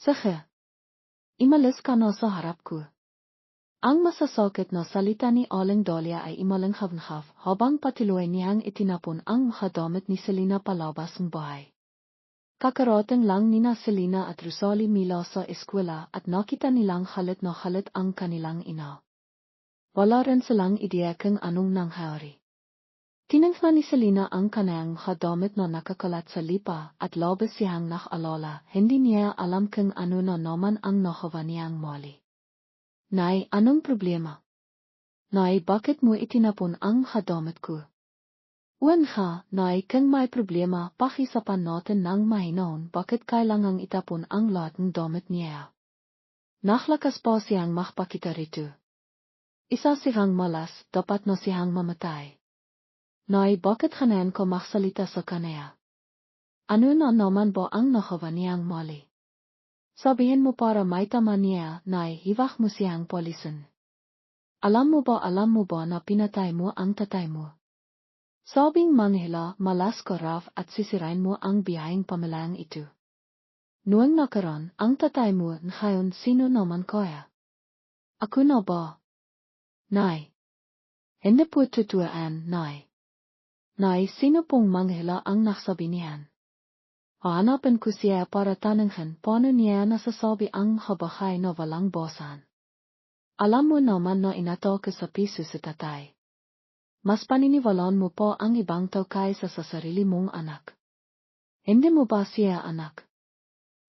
Sige, imalis ka na sa harap ko. Ang masasakit na salita ni Aling Dahlia ay imalang havenhaf habang patuloy niyang itinapon ang mukadamit ni Selina palabas ng bahay. Kakarating lang nina Selina at Rosalie mula sa eskwela at nakita nilang halit na halit ang kanilang ina. Wala rin silang ideya kung anong nangyari. Tinangnan ni Selina ang kanyang mukadamit na nakakalat sa lipa at labis siyang nakalala, hindi niya alam kung ano na naman ang nagawa niyang mali. Nay, anong problema? Nay, bakit mo itinapon ang mukadamit ko? Uwan ha, Nay, kung may problema, pakisapan natin ng mahinaon bakit kailangang itapon ang lahat ng damit niya. Naklakas pa siyang makpakita rito. Isa siyang malas, dapat na siyang mamatay. Nay, bakit kanayan ko maksalita sa kanya? Ano na naman ba ang nagawa niyang mali? Sabihin mo para may tama niya, Nay, hiwak mo siyang polisin. Alam mo ba na pinatay mo ang tatay mo? Sabing manghila, malas ka Raf at sisirain mo ang biyaheng pamalang ito. Noong nakaraan, ang tatay mo, ngayon sino naman kaya? Ako na ba? Nay. Hindi po tutuan, Nay. Nay, sino pong manghila ang nasabi niyan? Hahanapin ko siya para tanungin paano niya nasasabi ang habahay na walang bosan. Alam mo naman na inataw ka sa piso sa tatay. Mas paniniwalaan mo pa ang ibang tao kaysa sa sarili mong anak. Hindi mo ba siya anak?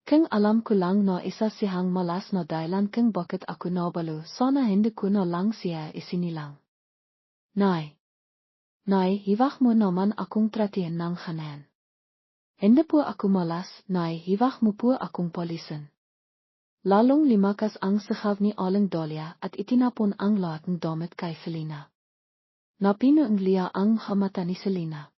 Kung alam ko lang na isa siyang malas na dahilan kung bakit ako nabalo, sana hindi ko na lang siya isinilang. Nay. Nay, hiwak mo naman akong tratihan ng hanan. Hindi po ako malas, Nay, hiwak mo po akong polisin. Lalong limakas ang sahaw ni Aling Dahlia at itinapon ang lahat ng damit kay Selina. Napinuungliya ang mata ni Selina.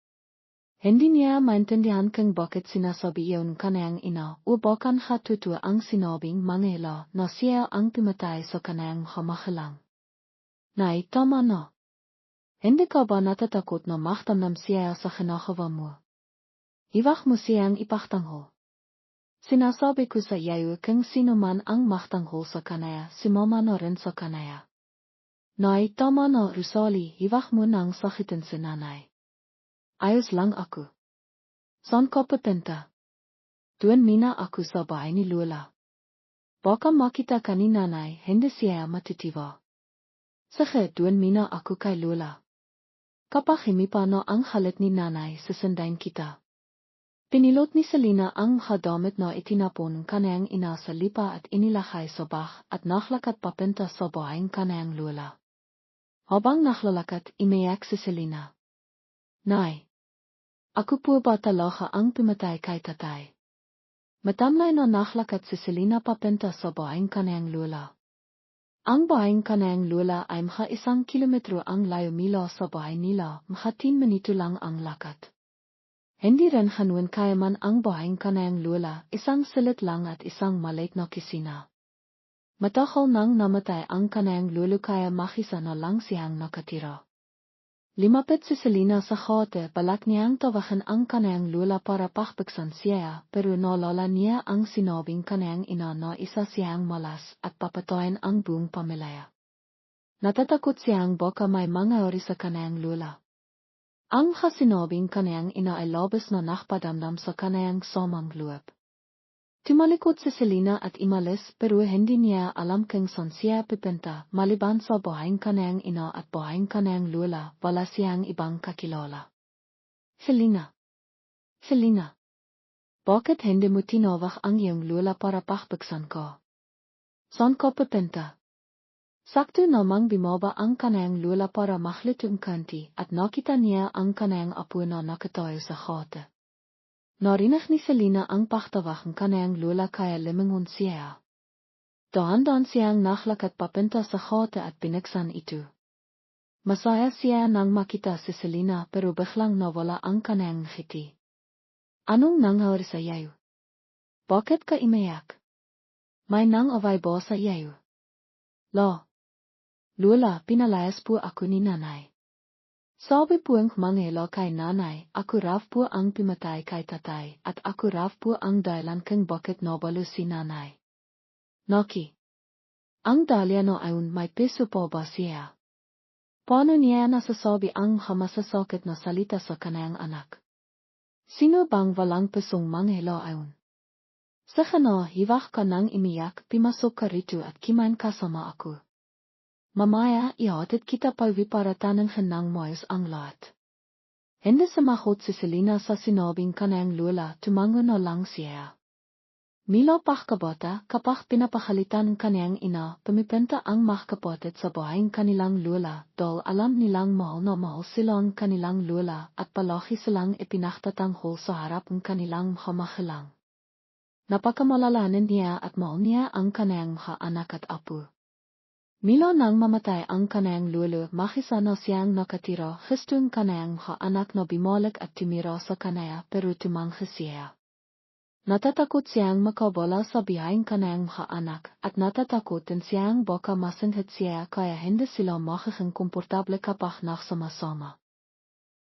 Hindi niya maintindihan kung bakit sinasabi iyon kanyang ina o bakan hatutua ang sinabing manghila na siya ang pimatay sa kanyang hamahalang. Nay, tama na. Hindi ka ba natatakot na mahtamnam siya sa kinakawa mo? Hiwak mo siyang ipagtanggol. Sinasabi ko sa iyo kung sino man ang magtanggol sa kanaya, si mama na rin sa kanaya. Nay, tama na Rosalie, hiwak mo nang sakitin si nanay. Ayos lang ako. Saan ka papunta? Doon mina ako sa bahay ni Lola. Baka makita ka ni nanay, hindi siya matitiwa. Sige, doon mina ako kay Lola. Kapag hindi pa na ang halit ni nanay, sasandain kita. Pinilot ni Selina ang mukadamit na itinapon kanyang ina sa lipa at inilakay sa bak at naklakat papunta sa bahay kanyang Lola. Habang naklalakat, imayak si Selina. Nay. Ako po ba talaga ang pimatay kay tatay? Matamlay na naklakat si Selina papunta sa bahay kanyang Lola. Ang bahay kanyang Lola ay mga 1 kilometro ang layo mula sa bahay nila, mga 10 minuto lang ang lakad. Hindi rin hanun kaya man ang bahay kanyang Lola, isang silid lang at isang maliit na kusina. Matagal nang namatay ang kanyang lolo kaya makisa na lang siyang nakatira. Limapit si Selina sa kate, balak niyang tawagan ang kanyang Lola para pakbuksan siya, pero naalala niya ang sinabing kanyang ina na isa siyang malas at papatayin ang buong pamilya. Natatakot siyang baka may mangyari sa kanyang Lola. Ang kasinabing kanyang ina ay labis na nakpadamdam sa kanyang samang loob. Tumalikod si Selina at imalis pero hindi niya alam kung saan siya pupunta maliban sa bahay kanyang ina at bahay kanyang Lola, wala siyang ibang kakilala. Selina. Selina. Bakit hindi mo tinawag ang iyong Lola para pakbuksan ko? Saan ka pupunta? Sakto namang bumaba ang kanyang Lola para makhlitong kanti at nakita niya ang kanyang apo na nakatayo sa kate. Narinig ni Selina ang paktawag ng kanyang Lola kaya lumingon siya. Dahan-dahan siyang naklakat papunta sa kate at binuksan ito. Masaya siya nang makita si Selina pero biglang nawala ang kanyang ngiti. Anong nangyari sa iyo? Bakit ka imayak? May nang-away ba sa iyo? Lola, pinalayas po ako ni nanay. Sabi po ang manghila kay nanay, ako raw po ang pimatay kay tatay at ako raw po ang dahilan kung bakit nabalo si nanay. Naki. Ang Dahlia no ayun may peso po ba siya? Paano niya nasasabi ang masasakit na salita sa kanayang anak? Sino bang walang pesong manghelo ayun? Sa kano hiwak ka nang imiyak, pimasok ka rito at kimain kasama ako. Mamaya ihatid kita palwiparatan ng hanang moyos ang lahat. Hindi sumagot si Selina sa sinabing kanayang lola, tumango na lang siya. Milo pakabota, kapag pinapakalitan ng kaniyang ina, pumipenta ang mahkapatid sa bahayang kanilang lola, dahil alam nilang mahal na mahal sila ang kanilang lola at palaki silang ipinaktatanghol sa harap ng kanilang mahamahalang. Napakamalalaan niya at mahal niya ang kaniyang anak at apo. Milo nang mamatay ang kaniyang lolo, makisa na siyang nakatira, histong kaniyang anak na bimalik at tumira sa kanaya pero tumangha siya. Natatakot siyang makabala sa bihayang kanayang anak at natatakot din siyang baka masinghit siya kaya hindi sila makakang komportable kapag nagsama-sama.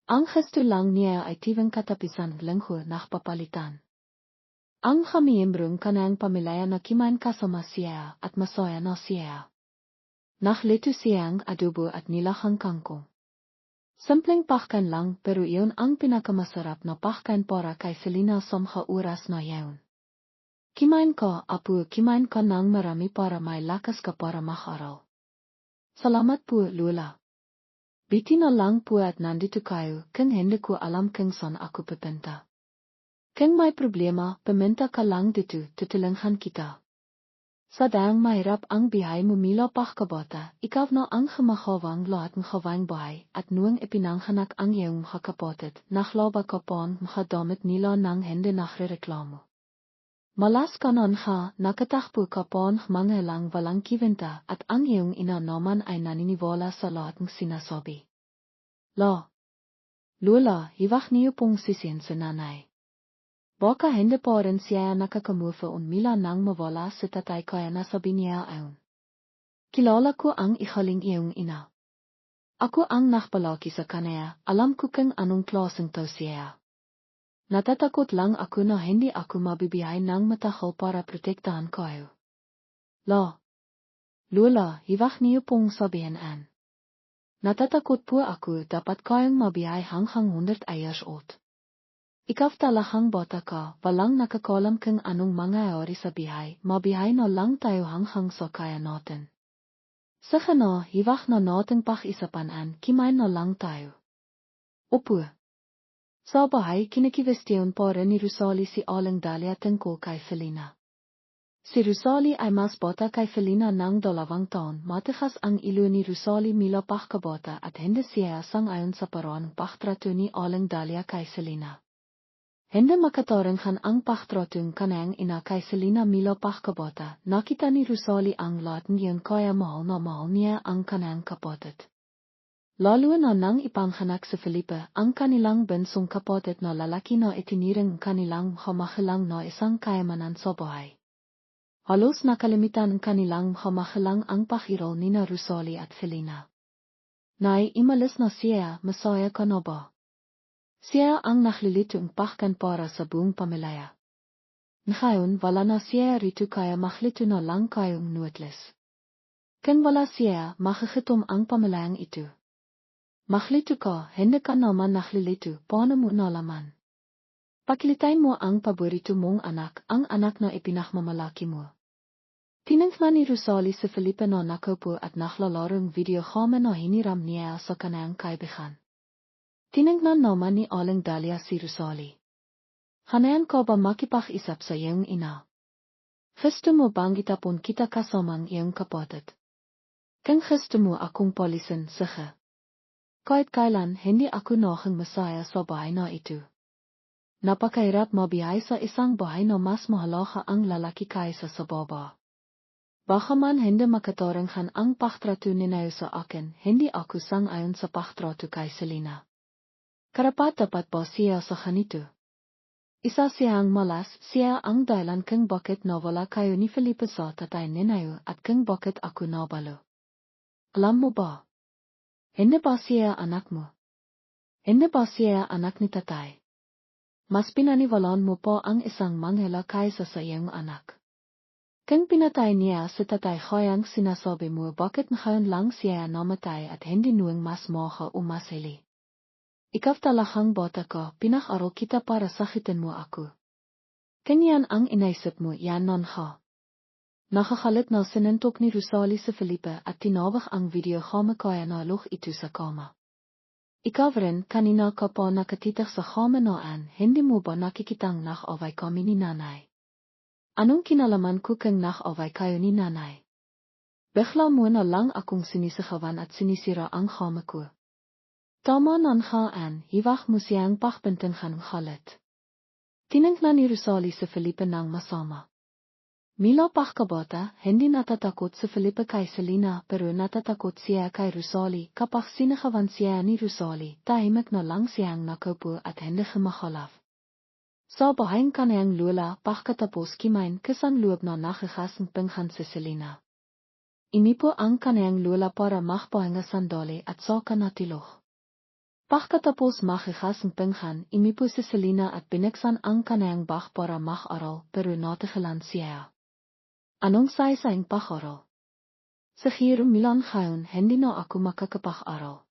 Ang gesto lang niya ay tivang katapisan linggo nakpapalitan. Ang kamiyembrong kanayang pamilya na kimain kasama siya at masaya na siya. Naklito siyang adobo at nilahang kangkong. Simpleng pakkan lang pero iyon ang pinakamasarap na pakkan para kay Selina somha oras na yaon. Kimain ka, apo, kimain ka ng marami para may lakas ka para makaral. Salamat po, Lola. Biti na lang po at nandito kayo, kung hindi ko alam kung saan ako pupunta. Kung may problema, pumunta ka lang dito, tutulungan kita. Sadang mahirap ang bihay mo mila pakabata, ikaw na ang humakawang lahat ng kawang bahay at nuwang ipinanghanak ang iyong kapatid, naklaba ka pon makadamit nila ng hindi nakrereklamo. Malas ka nun nakatakbo ka pon mga lang walang kiwenta at ang iyong ina naman ay naniniwala sa lahat ng sinasabi. Lola, hiwak niyo pong sisin sa nanay. Baka hindi pa rin siya nakakamufa mila nang mawala si tatay kaya nasabi niya ayon. Kilala ko ang ikaling iyong ina. Ako ang nakpalaki sa kanaya, alam ko kung anong klaseng tao siya. Natatakot lang ako na hindi ako mabibigay ng matagal para protektahan kayo. Lola, hiwak niyo pong sabihin an. Natatakot po ako dapat kayong mabiyay hanggang 100 years old. Ikaw talahang bata ka, walang nakakalam kung anong mangyayari sa bihay, mabihay na lang tayo hanggang sa kaya natin. Sa kano, hiwak na natin pakisapan kimain na lang tayo. Opo. Sa bahay kinikiwestiyon pa rin ni Rosalie si Aling Dahlia tungkol kay Felina. Si Rosalie ay mas bata kay Felina ng 2 taon, matigas ang ilo ni Rosalie mila pakabata at hindi siya sang-ayon sa paraan paktrato ni Aling Dahlia kay Felina. Hindi makatarangan ang paktratong kanang ina kay Selina mila pakabata, nakita ni Rosalie ang lahat niyan kaya mahal na mahal niya ang kanang kapatid. Lalo na nang ipanghanak sa Felipe, ang kanilang bensong kapatid na lalaki na itiniring kanilang hamahalang na isang kayamanan sa bahay. Halos nakalimitan kanilang hamahalang ang pakiral ni na Rosalie at Felina. Nay, imalis na siya, masaya ka na ba? Siya ang naklilitong pakkan para sa buong pamilya. Ngayon wala na siya rito kaya maklito na lang kayong nuwatles. Kung wala siya, makakitom ang pamilyang ito. Maklito ka, hindi ka naman naklilito, paano mo nalaman? Pakilitain mo ang paborito mong anak, ang anak na ipinakmamalaki mo. Tinangnan ni Rosalie sa Felipe na nakaupo at naklalarong video kama na hiniram niya sa kanang kaibigan. Tinangnan naman ni Aling Dahlia si Rosalie. Hanayan ka ba makipag-isap sa iyong ina? Gusto mo bang itapon kita kasamang iyong kapatid? Kung gusto mo akong polisin, sige. Kahit kailan hindi ako nahing masaya sa bahay na ito. Napakahirap mabihay sa isang bahay na mas mahalaga ang lalaki kaysa sa baba. Baka man hindi makatarangan ang paktrato ninayo sa akin, hindi ako sang-ayon sa paktrato kay Selina. Karapat-dapat ba siya sa kanito? Isa siyang malas, siya ang dahilan kung bakit nawala kayo ni Felipe sa tatay ninayo at kung bakit ako nabalo. Alam mo ba? Hindi ba siya anak mo? Hindi ba siya anak ni tatay? Mas pinaniwalaan mo po ang isang manghela kaysa sa iyong anak. King pinatai nia sitatai khoyang sinasabi mo bakit ngayon lang siya namatay at hindi nuwing mas moha umaseli. Ikaw talahang bata ka, pinag-aral kita para sakitin mo ako. Kanyan ang inaisip mo yan non ha. Nakakalit na sinuntok ni Rosalie sa Felipe at tinawag ang video kama kaya na loch ito sa kama. Ikaw rin kanina ka pa nakatitak sa kama noan, hindi mo ba nakikitang nak-away kami ni nanay? Anong kinalaman ko kang nak-away kayo ni nanay? Bigla mo na lang akong sinisikawan at sinisira ang kama ko. Tama nan gaan, hiwag mo siyang pakbintin ng halit. Tinignan ni Rosalie sa Felipe ng masama. Mila pakabata, hindi natatakot sa Felipe kay Selena pero natatakot siya kay Rosalie kapag sinikawan siya ni Rosalie, tahimik na lang siyang nakaupo at hindi kumakalaf. Sa bahayang kanayang lula pagkatapos kimain kasang loob na nakakasang pinghan si Selena. Imipo ang kanayang lula para makpahinga sandali at saka natiloch. Pagkatapos makakasang pinghan, imipo si Selena at binuksan ang kanayang bag para mag-aral pero natigilan siya. Anong saysayang pag-aral? Siguro milan ngayon hindi na ako makakapag-aral.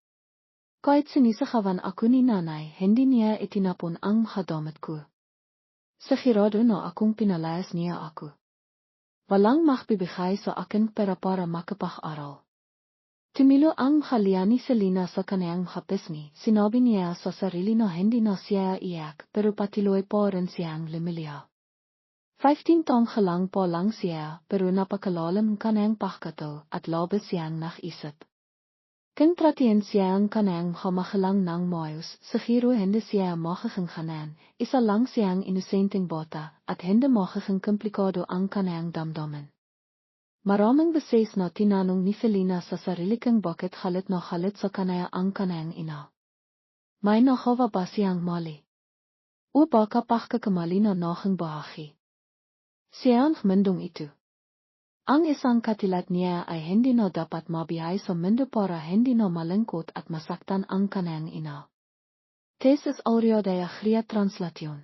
Kahit sinisikawan ako ni nanay, hindi niya itinapon ang mga damit ko. Sigurado na akong pinalayas niya ako. Walang magbibigay sa akin pera para makapag-aral. Tumilo ang halian ni Selena sa kanayang hapismi, sinabi niya sa sarili na hindi na siya iyak pero patuloy pa rin siyang lumilya. 15 taong lang pa lang siya pero napakalalim kanayang pagkatao at labis siyang nakisip. Kung tratiyan siya ang kanayang hamahalang ng mayos, siguro hindi siya makakanghanan, isa lang siyang inosenteng bata at hindi makakang komplikado ang kanayang damdamin. Maraming beses na tinanong ni Selena sa sarili kang bakit halit na halit sa kanaya ang kanayang ina. May nakawa ba siyang mali? O baka pagkakamali na nakang bahagi? Siya ang mendong ito. Ang isang katilat niya ay hindi na dapat mabihay sa mundo para hindi na malungkot at masaktan ang kanayang ina. Tesis audio daya Gria translation.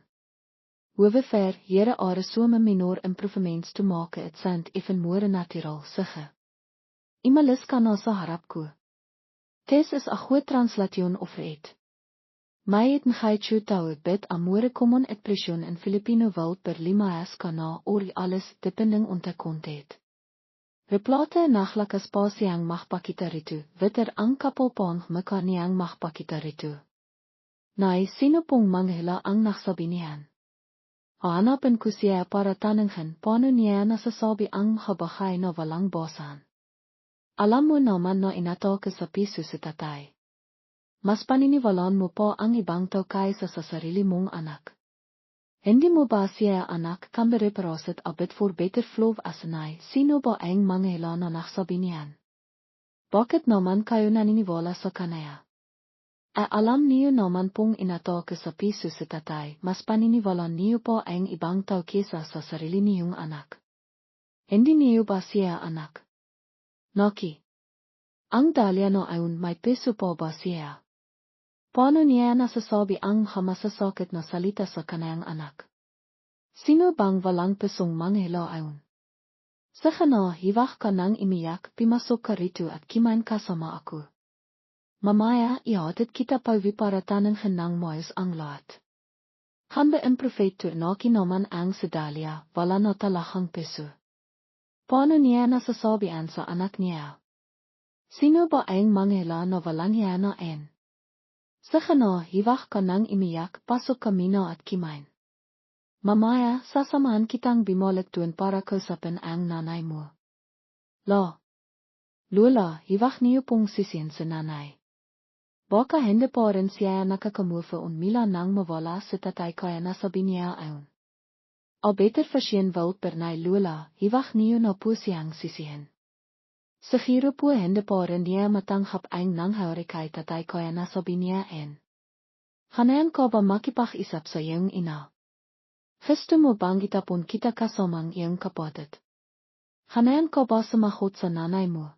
Hoever jere are some minor improvements te maken het zijn even more natural sige. Imalis kan na sa harap ko. Tesis a goeie translation of het. Mij het ngeitje touw bed amore common expression in Filipino wild per limaes kana ori alles depending onte content. Replate naglaka spasiang magpakitaritu, witter ang kapalpang mekaniang magpakitaritu. Nai sinopong manghila ang nagsabinihan. Hahanapin ko siya para tanungin paano niya nasasabi ang habakay na walang bosan. Alam mo naman na inatake sa piso si tatay. Mas paniniwalaan mo pa ang ibang tao kaysa sa sarili mong anak. Hindi mo ba siya anak kan bereparosit abit for beter flow asanay, sino ba ang manghila na nagsabi niyan? Bakit naman kayo naniniwala sa kanaya? Alam niyo naman pong inatake sa piso si tatay, mas paniniwalaan niyo pa ang ibang tao kesa sa sarili niyong anak. Hindi niyo ba siya anak? Naki. Ang Dahlia na ayon may piso pa ba siya? Paano niya nasasabi ang masasakit na salita sa kanayang anak? Sino bang walang pesong manghila ayon? Sa kana, hiwag ka nang imiyak, pimasok ka rito at kimain kasama ako. Mamaya, ihatid kita pauwi para tanungin ng moyos ang lahat. Hanbe ang propheto na kinaman ang si Dahlia, wala na talahang peso. Paano niya nasasabihan sa anak niya? Sino ba ang manghila na walang hiya na en? Sa kana, hiwag ka nang imiyak, pasok kami na at kimain. Mamaya, sasamahan kitang bumalik doon para kausapin ang nanay mo. Lola, hiwag niyo pong sisihin sa nanay. Baka hindi pa rin siya nakakamufa mila nang mawala sa tatay kaya nasabi niya ayon. Al beter fashion wild pernay Lola, hiwag niyo na po siyang sisihin. Siguro po hindi pa rin niya matanghap ang nangyari kay tatay kaya nasabi niya en. Hanayan ka ba makipag-isap sa iyong ina? Gusto mo bang itapon kita kasamang iyong kapatid? Hanayan ka ba sumagot sa nanay mo?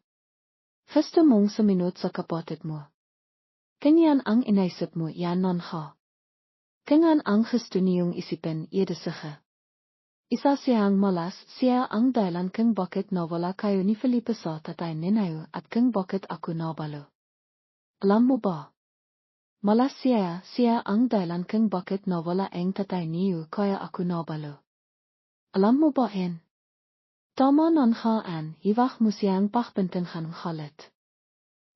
Gusto mong suminod sa kapatid mo? Kanyan ang inaisip mo yan non ha? Kanyan ang gusto niyong isipin sige. Isa siang malas sia ang dahilan kung bakit nawala kayo ni Felipe sa tatay ninayo at kung bakit ako nabalo. Alam mo ba? Malas siya ang dahilan kung bakit nawala ang tatay niyo kaya ako nabalo. Alam mo ba hen? Tama non haan, hiwag mo siyang pakbentengan galit.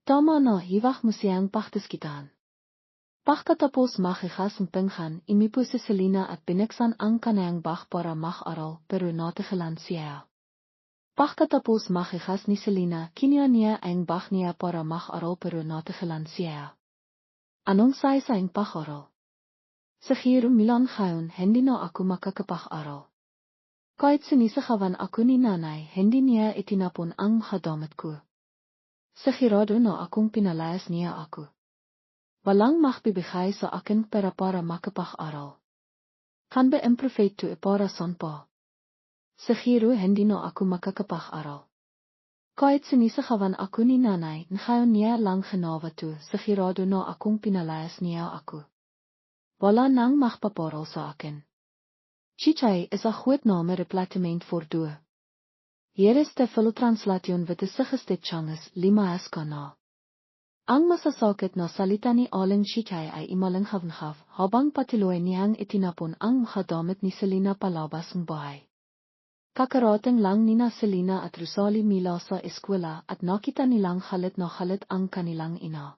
Tama no, hiwag mo siyang paktiskitan. Pagkatapos makikas ang penghan, imipo si Selena at bineksan ang kanayang bak para mag-aral pero natigilan siya. Pagkatapos makikas ni Selena, kinuha niya ang bak niya para mag-aral pero natigilan siya. Anong say sa ang pag-aral? Siguro milan ngayon, hindi na ako makakapag-aral. Kahit sinisigawan ako ni nanay, hindi niya itinapon ang hadamit ko. Sigurado na akong pinalayas niya ako. Walang magbibigay sa akin pera para makapag-aral. Kan ba ang prefeito para son pa? Siguro hindi na ako makakapag-aral. Kahit sinisigawan ako ni nanay, ngayon niya lang ginawa to, sigurado na akong pinalayas niya ako. Wala nang magpaparal sa akin. Chichay is a goed naam replacement voor doe. Hier is de volle translation wat de siggested changes lima kana. Ang masasakit na salita ni Aling Chichay ay imalang havenhaf, habang patuloy niyang itinapon ang hadamit ni Selena palabas ng bahay. Kakarating lang nina Selena at Rosalie mila sa eskwela at nakita nilang halit na halit ang kanilang ina.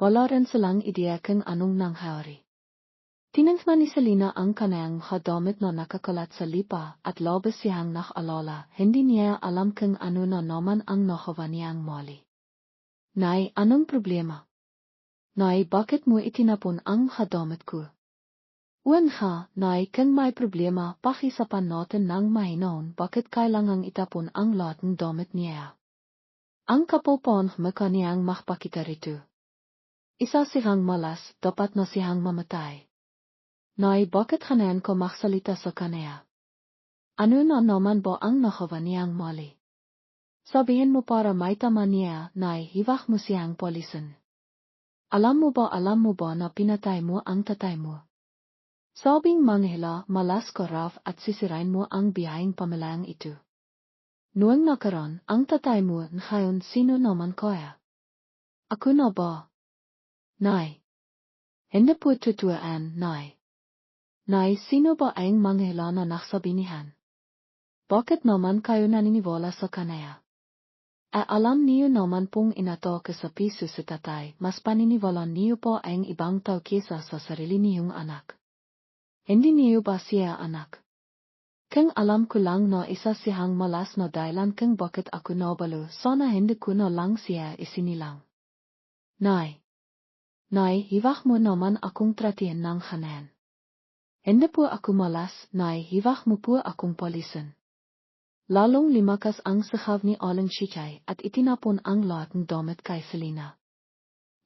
Wala rin silang ideya kung anong nangyari. Tinangnan ni Selena ang kanayang hadamit na nakakalat sa lipa at labis siyang nakalala, hindi niya alam kung ano na naman ang nagawa niyang mali. Nay, anong problema? Nay, bakit mo itinapon ang hadamit ko? Uwan ha, Nay, kung may problema, pakisapan natin ng mahinaon bakit kailangang itapon ang lahat ng damit niya. Ang kapalpan maka niyang makpakita rito. Isa siyang malas, dapat na siyang mamatay. Nay, bakit kanayan ko magsalita sa kanaya? Ano na naman ba ang nagawa niyang mali? Sabihin mo para may tama niya, Nay, hiwag mo siyang polisin. Alam mo ba na pinatay mo ang tatay mo? Sabing manghila, malas ka Raf at sisirain mo ang biyaheng pamalayang ito. Noong nakaran, ang tatay mo, ngayon sino naman kaya? Ako na ba? Nay. Hindi po tutuan, Nay. Nay, sino ba ang manghila na nagsabinihan? Bakit naman kayo naniniwala sa kanaya? Alam niyo naman pong inatake sa piso si tatay, mas paniniwala niyo po ang ibang tao kesa sa sarili niyong anak. Hindi niyo ba siya anak? Kung alam ko lang na isa siyang malas na dahilan kung bakit ako nabalo, sana hindi ko na lang siya isinilang. Nay. Nay, hiwag mo naman akong tratihan ng hanan. Hindi po ako malas, Nay, hiwag mo po akong polisin. Lalong limakas ang sigaw ni Aling Chichay at itinapon ang lahat ng damit kay Selena.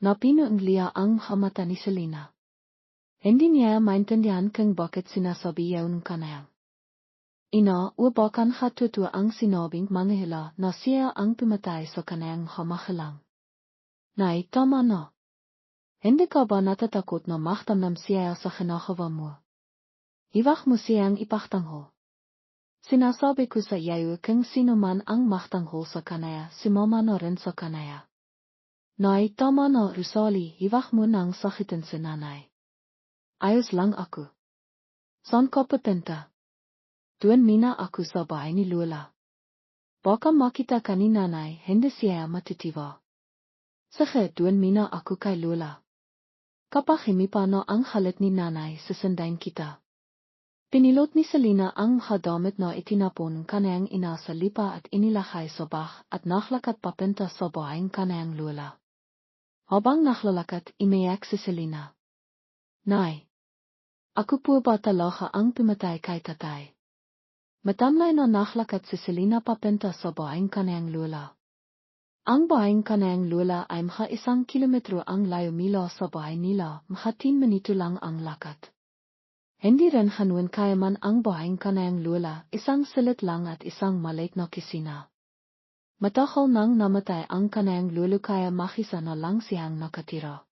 Napinuang liya ang mata ni Selena. Hindi niya maintindihan kung bakit sinasabi yaon kanayang. Ina, bakan hatutua ang sinabing manghila na siya ang pumatay sa kanayang hamahalang. Nay, tama na. Hindi ka ba natatakot na mahtamnam siya sa kinagawa mo? Hiwag mo siyang ipagtanggol. Sinasabi ko sa iyo kung sino man ang magtanggol sa kanaya, si mama na rin sa kanaya. Nay, tama na Rosalie, hiwag mo nang sakitin si nanay. Ayos lang ako. Saan ka papunta? Doon mina ako sa bahay ni Lola. Baka makita ka ni nanay, hindi siya matitiwa. Sige, doon mina ako kay Lola. Kapag himipa na ang halit ni nanay, sasandain kita. Pinilot ni Selena ang hadamit na itinapon kanayang ina sa lipa at inilakay sa bak at naklakat papunta sa bahayang kanayang Lola. Habang naklalakat, imayak si Selena. Nay. Ako po ba talaga ang pumatay kay tatay? Matamlay na naklakat si Selena papunta sa bahayang kanayang Lola. Ang bahayang kanayang Lola ay mga 1 kilometro ang layo mula sa bahay nila, mga 10 minuto lang ang lakat. Hindi rin hanun kaya man ang bahayang kanayang Lola, isang silit lang at isang maliit na kusina. Matagal nang namatay ang kanayang lolo kaya makisa na lang siyang nakatira.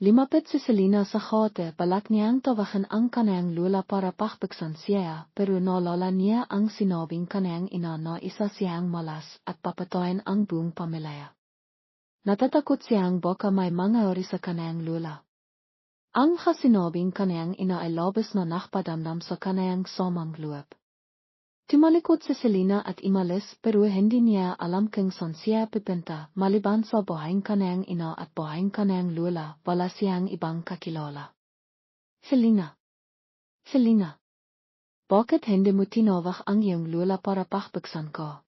Limapit si Selina sa gate balak niyang tawagan ang kanang lula para pakbuksan siya pero naalala niya ang sinabing kanang ina na isa siyang malas at papatayin ang buong pamilya. Natatakot siyang baka may mangyari sa kanang lula. Ang kasinabing kanang ina ay labis na nakpadamdam sa kanang samang loob. Tumalikod si Selina at imalis pero hindi niya alam kung saan siya pupunta maliban sa bahayang kanang ina at bahayang kanang lula wala siyang ibang kakilala. Selina. Selina. Bakit hindi mo tinawag ang iyong lula para pakbuksan ko?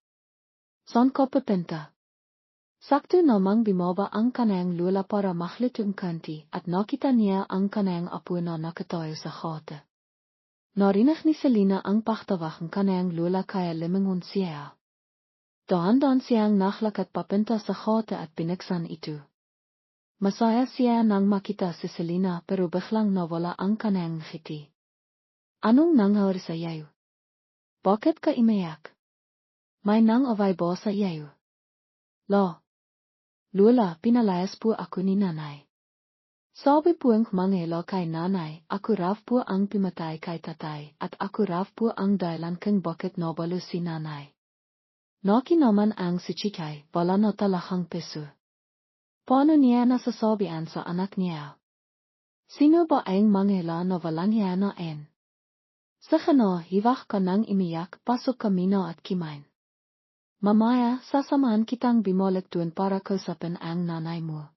Saan ka pupunta? Sakto namang bumaba ang kanang lula para maklit ang kanti at nakita niya ang kanang apo na nakatayo sa gate. Narinig ni Selina ang paktawag ng kanang lula kaya limangon siya. Dahan-dahan siyang naglakad papunta sa gate at binuksan ito. Masaya siya nang makita si Selina pero biglang nawala ang kanang ngiti. Anong nangyari sa iyo? Bakit ka imayak? May nang-away ba sa iyo? Lula, pinalayas po ako ni nanay. Sabi po ang mangelo kay nanay, ako raw po ang pimatay kay tatay at ako raw po ang dahilan kung bakit nabalo si nanay. Naki naman ang si Chikay, wala na talakang peso. Paano niya nasasabihan sa anak niya? Sino ba ang mangelo na walang yan na en? Sa kano, hiwak ka nang imiyak, pasok kami na at kimain. Mamaya, sasamahan kitang bumalik doon para kausapin ang nanay mo.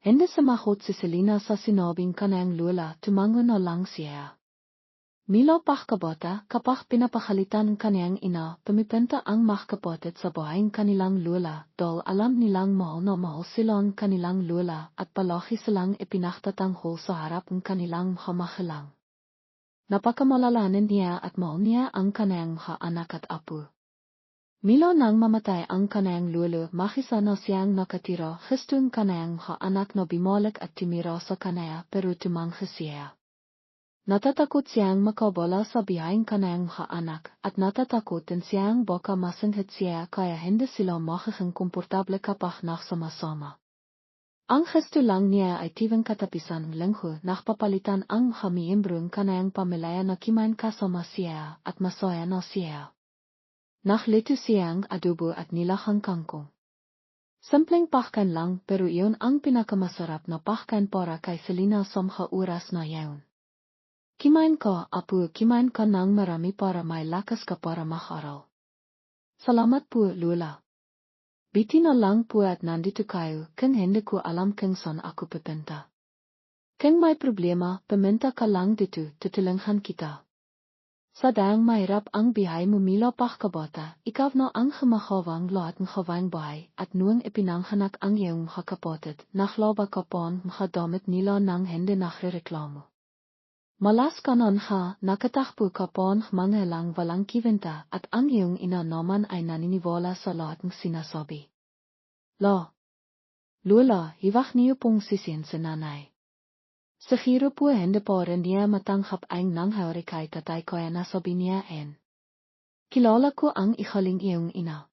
Hindi sumagot si Selina sa sinabing kanang lula, tumango na lang siya. Milo pakabata, kapag pinapakalitan ng kanyang ina, pumipunta ang makapatid sa bahayang kanilang lula, dahil alam nilang mahal na mahal sila ang kanilang lula at palagi silang ipinaktatanghol sa harap ng kanilang kamahalang. Napakamalalaan niya at mahal niya ang kanyang anak at apo. Milo nang mamatay ang kanang lolo, makisa na siyang nakatira, histong kanang anak na bumalik at tumira sa kanaya pero tumangha siya. Natatakot siyang makabala sa bihayang kanang anak at natatakot din siyang baka masinghit siya kaya hindi sila makikang komportable kapag nagsama-sama. Ang gesto lang niya ay tivang katapisan ng linggo nakpapalitan ang miyembrong kanang pamilya na kimain kasama siya at masaya na siya. Naglito siyang adobo at nilahang kangkong. Simpleng pakain lang pero iyon ang pinakamasarap na pakain para kay Selina sa oras na yaon. Kimain ka, apo, kimain ka ng marami para may lakas ka para makaral. Salamat po, Lola. Biti na lang po at nandito kayo, kung hindi ko alam kung saan ako pupunta. Kung may problema, pumunta ka lang dito, tutulungan kita. Sadang mahirap ang bihay mo milo pakabata, ikaw na ang humakawang lahat ng kawang bahay at nuang ipinanghanak ang iyong kapatid, naklaba ka pon makadamit nila ng hindi nakrereklamo. Malas ka nun nakatakbo ka pon mga lang walang kiwenta at ang iyong ina naman ay naniniwala sa lahat ng sinasabi. Lola, hiwag niyo pong sisin sa nanay. Siguro po hindi po rin niya matanghap ang nangyari kay tatay kaya nasabi niya en. Kilala ko ang ikaling iyong ina.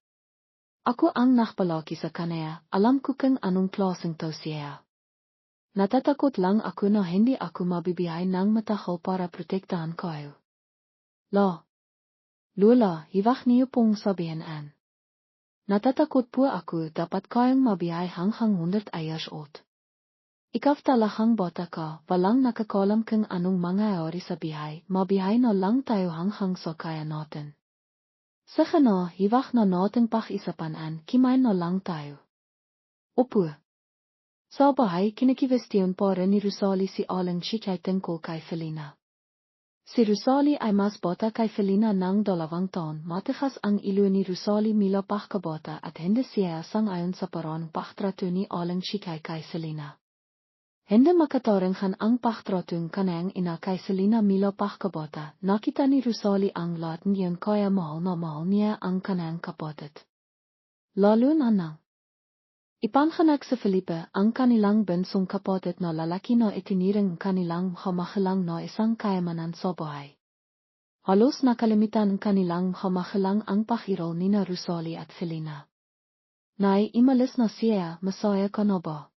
Ako ang nakpalaki sa kanaya, alam ko kung anong klaseng tao siya. Natatakot lang ako na hindi ako mabibigay ng matahol para protektahan kayo. Lola, hiwag niyo pong sabihin an. Natatakot po ako dapat kayong mabiyay hanggang 100 years old. Ikaw talahang bata ka, walang nakakalam kung anong mangyayari sa bihay, mabihay na lang tayo hanggang sa kaya natin. Sa kano, hiwag na natin pakisapan kimain na lang tayo. Opo. Sa bahay, kinikiwestiyon pa rin ni Rosalie si Aling Chikay tungkol kay Felina. Si Rosalie ay mas bata kay Felina ng 2 taon, matigas ang ilo ni Rosalie mila pakabata at hindi siya sangayon sa parang paktrato ni Aling Chikay kay Felina. Hindi makataringhan ang paktratong kanang ina kay Selina milo pakabata, nakita ni Rosalie ang lahat niyan kaya mahal na mahal niya ang kanang kapatid. Lalo na nang ipanghanak sa Felipe ang kanilang bunsong kapatid na lalaki na itiniring kanilang kamahalang na isang kayamanan sa buhay. Halos nakalimitan kanilang kamahalang ang pakiral ni na Rosalie at Felina. Nay, imalis na siya, masaya ka na ba?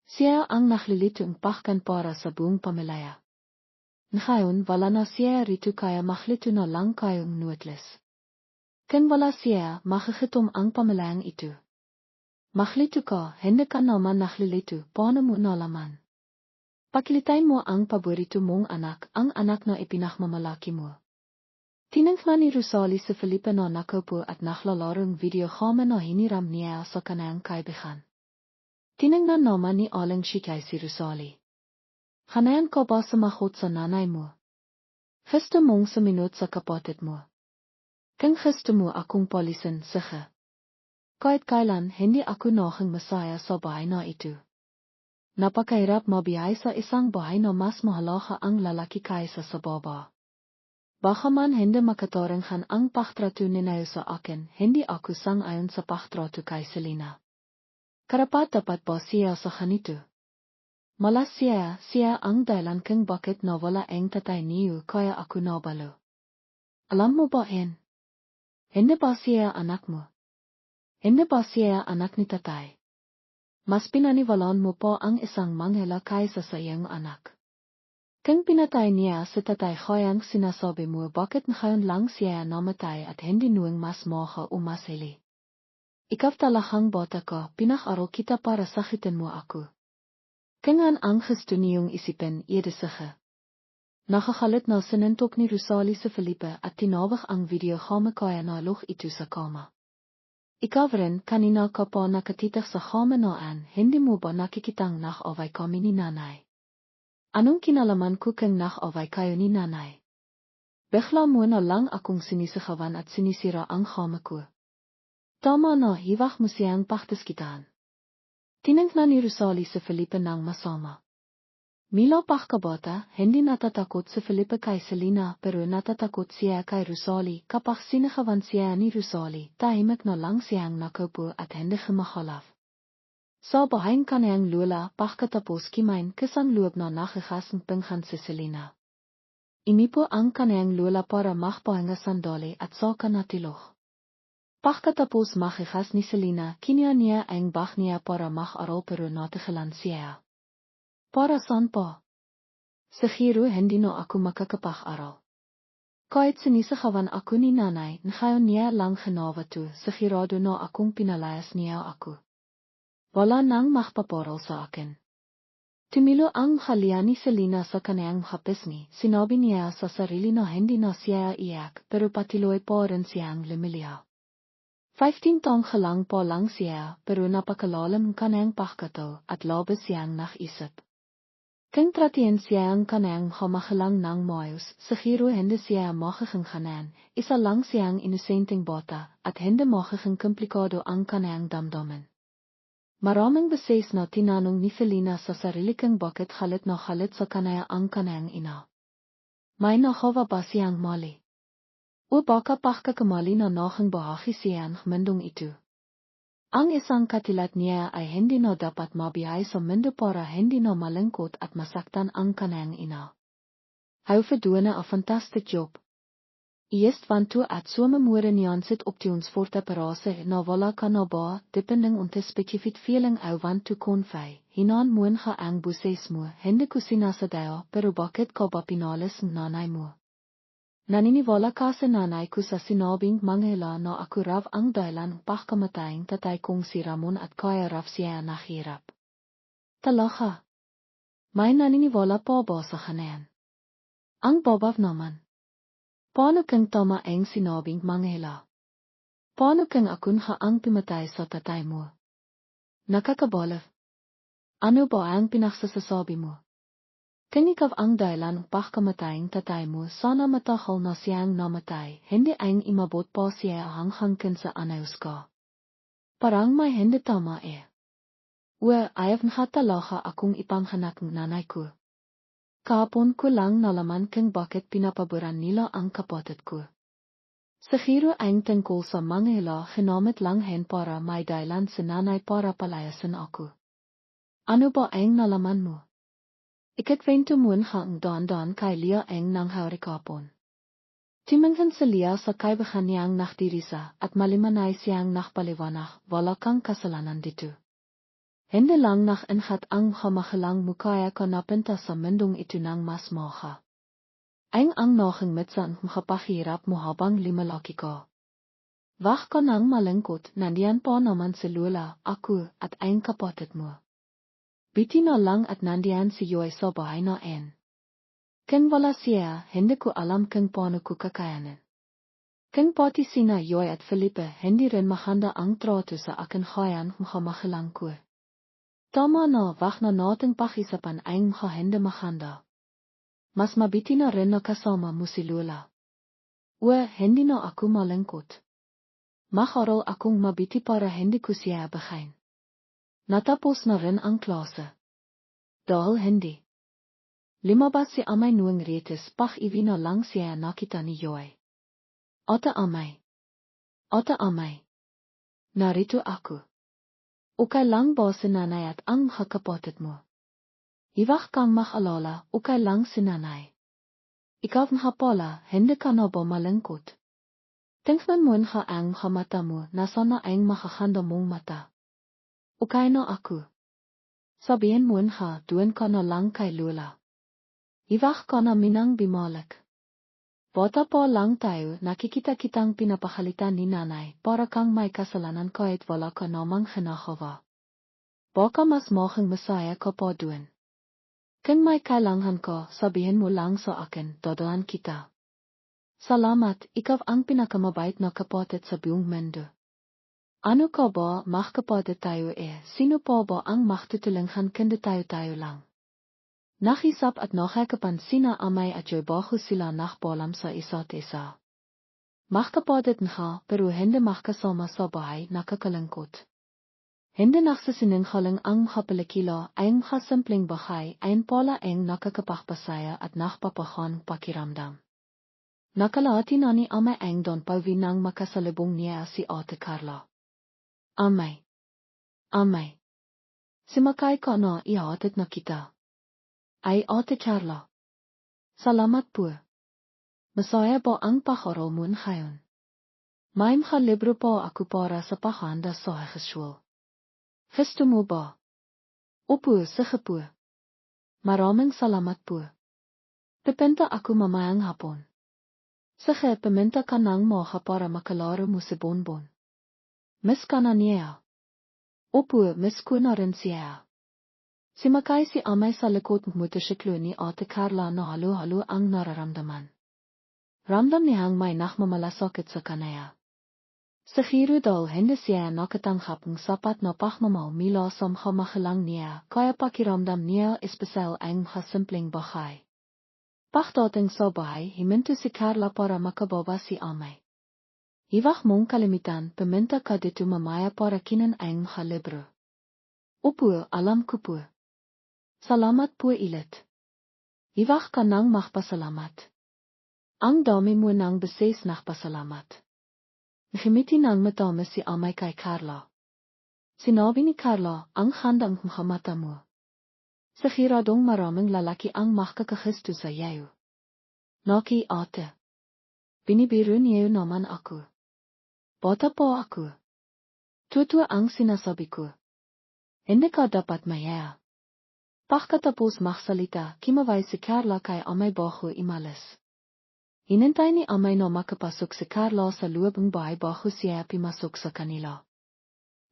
Siya ang nakhlilitu ang pahkan para sa buong pamilya. Ngayon wala na siya rito kaya makhlitu na lang kayong nuwatles. Kung wala siya, makakatom ang pamilyang ito. Makhlitu ka, hindi ka naman nakhlilitu, paano mo nalaman? Pakilitay mo ang paborito mong anak, ang anak na ipinakmamalaki mo. Tinangman ni Rosalie sa Felipe na nakaupo at naklalarong video kama na hiniram niya sa kanang kaibigan. Tinangnan naman ni Aling Shikay si Rosalie. Kanayan ka ba sumakot sa nanay mo? Gusto mong suminot sa kapatid mo? Kung gusto mo akong polisin, sige. Kahit kailan hindi ako naging masaya sa bahay na ito. Napakahirap mabiyahe sa isang bahay na mas mahalaga ang lalaki kaysa sa baba. Baka man hindi makataranghan ang pagtrato ninayo sa akin, hindi ako sang-ayon sa pagtrato kay Selena. Karapat-dapat ba siya sa kanito? Malas siya ang dahilan kung bakit nawala ang tatay niyo kaya ako nabalo. Alam mo ba hen? Hindi ba siya anak mo? Hindi ba siya anak ni tatay? Mas pinaniwalaan mo po ang isang manghela kaysa sa iyong anak. Kung pinatay niya sa tatay kayang sinasabi mo bakit ngayon lang siya namatay at hindi nuwang mas moha o masili. Ikaw talahang bata ka, pinakaraw kita para sakitin mo ako. Kung ang gusto niyong isipin, sige. Nakakalit na sinuntok ni Rosalie sa Felipe at tinawag ang video kama kaya na loch ito sa kama. Ikaw rin, kanina ka pa nakatitak sa kama noan, hindi mo ba nakikitang nakaway kami ni nanay? Anong kinalaman ko kung nakaway kayo ni nanay? Bigla mo na lang akong sinisikawan at sinisira ang kama ko. Tama na, hiwag mo siyang paktaskitan. Tinangnan ni Rosalie sa Felipe ng masama. Mila pakabata, hindi natatakot si Felipe kay Selena pero natatakot siya kay Rosalie kapag sinakawan siya ni Rosalie, tahimik na lang siyang nakaupo at hindi kumahalaf. Sa bahayang kanayang lula pagkatapos kimain kasang loob na nakakasang pinggan si Selena. Imipo ang kanayang lula para makpahinga sandali at saka natiloch. Pagkatapos makikas ni Selena, kinuha niya ang bag niya para makaral pero natigilan siya. Para saan pa? Siguro hindi na ako makakapag-aral. Kahit sinisakawan ako ni nanay, ngayon niya lang ginawa to, sigurado na akong pinalayas niya ako. Wala nang makpaparal sa akin. Tumilo ang halya ni Selena sa kanayang hapisngi, sinabi niya sa sarili na hindi na siya iyak, pero patuloy pa rin siyang lumilya. 15 taong lang pa lang siya, pero napakalalim kanayang pagkataw at labis siyang nakisip. Kung tratiyan siya ang kanayang hamahalang ng maayos, siguro hindi siya makakang kanan, isa lang siyang inosenteng bata, at hindi makakang komplikado ang kanayang damdamin. Maraming beses na tinanong ni Selena sa sarili kung bakit halit na halit sa kanaya ang kanayang ina. May nakawa ba siyang mali? O baka pagkakamali na nahang bahagi siyang mendong ito. Ang isang katilat niya ay hindi na dapat mabiyahe sa mundo para hindi na malungkot at masaktan ang kanayang ina. Hij verdoen een fantastic job. Eerst van toe at sommige niyan zit op die ons voor te parase na wala ka na ba, depending on te specifiek feeling au van toe kon fai, hinan moen ga ang buses mo, hindi ko sinasadaya, pero bakit ka ba pinalis ng nanay mo? Naniniwala ka sa nanay ko sa sinabing manghela na ako raw ang dahilan pagkamatayang tatay kong si Ramon at kaya raw siya nahirap. Talaga. May naniniwala pa ba sa kanayan? Ang babaw naman. Paano kang tama ang sinabing manghela? Paano kang akun ang pimatay sa tatay mo? Nakakabalaw. Ano ba ang pinagsasasabi mo? Kung ikaw ang dahilan pagkamatayang tatay mo, sana matahal na siyang namatay, hindi ang imabot pa siya hanggang sa anayos ka. Parang may hindi tama eh. Ayaw nga talaga akong ipanghanak ng nanay ko. Kahapon ko lang nalaman kung bakit pinapaboran nila ang kapatid ko. Siguro ang tungkol sa manghela ginamit lang hen para may dahilan sa nanay para palayasin ako. Ano ba ang nalaman mo? Ikatwento mo ang daan kay Lia ang nanghari kapon. Timanghan sa Lia sa kaibahan niyang nakdirisa at malimanay siyang nakpaliwanag, wala kang kasalanan dito. Hende lang nach ingat ang gemagelang mukaya kanapenta sa mendong itunang mas mocha. Ang naging mitsan mkapahirap mo habang limalaki ko. Wag ka nang malengkot nandiyan po naman si Lola, aku, at ang kapatid mo. Biti na lang at nandiyan si Yoy sa bahay na en. Kung wala siya, hindi ko alam kung paano ko kakayanin. Kung pati sina Yoy at Felipe hindi rin mahanda ang trato sa akin khayan mkamagelang ko. Tama na wag na nating pakisapan ang mga hindi mahanda. Mas mabiti na rin na kasama mo si Lola. Hindi na ako malengkot. Mag-aral akong mabiti para hindi ko siya bagain. Natapos na rin ang klase. Dahil hindi. Limabas si amay nuwing retes iwi na lang siya nakita ni Yoy. Ate amay. Narito ako. Okay lang ba si nanay at ang mga kapatid mo? Iwag kang mag-alala, okay lang si nanay. Ikaw nga pala, hindi ka na ba malengkot? Tingnan mo nga ang mga mata mo na sana ang makakanda mong mata. Okay na ako. Sabihin mo nga doon ka na lang kay Lola. Iwag ka na minang bimalik. Bata pa lang tayo nakikita-kitang pinapahalitan ni nanay para kang may kasalanan kahit wala ka namang ginagawa. Baka mas maging masaya ka pa doon. Kung may kailangan ka, sabihin mo lang sa akin, dadaan kita. Salamat, ikaw ang pinakamabait na kapatid sa buong mundo. Ano ka ba, magkapatid tayo sino pa ba ang magtutulungan kundi tayo lang? Nakisap at nakakapan sina amay at Joy bago sila nakbalam sa isa't isa. Magkapatid nga, pero hindi magkasama sa bahay nakakalangkot. Hindi nagsasininghaling ang hapalikila ay mga simpleng bahay ay pala ang nakakapagpasaya at nakpapahan pakiramdam. Nakalahati na ni amay ang don pawinang makasalubong niya si Ate Carla. Amay. Simakay ka na ihatid na kita. Ay Ate Carla. Salamat po. Masaya po ang pag-aral mo ngayon. May mga libro po ako para sa paghanda sa hogeschool. Gusto mo ba? Opo, sige po. Maraming salamat po. Pipinta ako mamayang hapon. Sige, piminta ka ng mga para makalaro mo si Bonbon. Miss ka na niya. Opo, miss ko na rin siya. Simakay si amay sa likod ng motorsiklo ni Ate Carla na halo-halo ang nararamdaman. Ramdam niyang may nakmamalasakit sa kanaya. Sa giro dahil hindi siya nakatanggap ng sapat na pagmamahal mula sa mga niya, kaya pakiramdam niya espesyal ang mga simpleng bahay. Pagdating sa bahay, himinto si Carla para makababa si amay. Iwag mong kalimitan, piminta ka dito mamaya para kinan ang mga libro. Opo, alam ko po. Salamat po ilit. Iwag ka nang magpasalamat. Ang dami mo nang beses nagpasalamat. Ngimiti ng matamis si amay kay Carla. Sinabi ni Carla, ang handang mga mata mo. Sa giradong maraming lalaki ang makakagusto sa iyo. Naki ate. Binibiro niyo naman ako. Bata po ako. Totoo ang sinasabi ko. Hindi ka dapat maya. Pagkatapos magsalita, kimaway si Carla kay amay bago imalis. Hinintay ni amay na makapasok si Carla sa loob ng bahay bago siya pimasok sa kanila.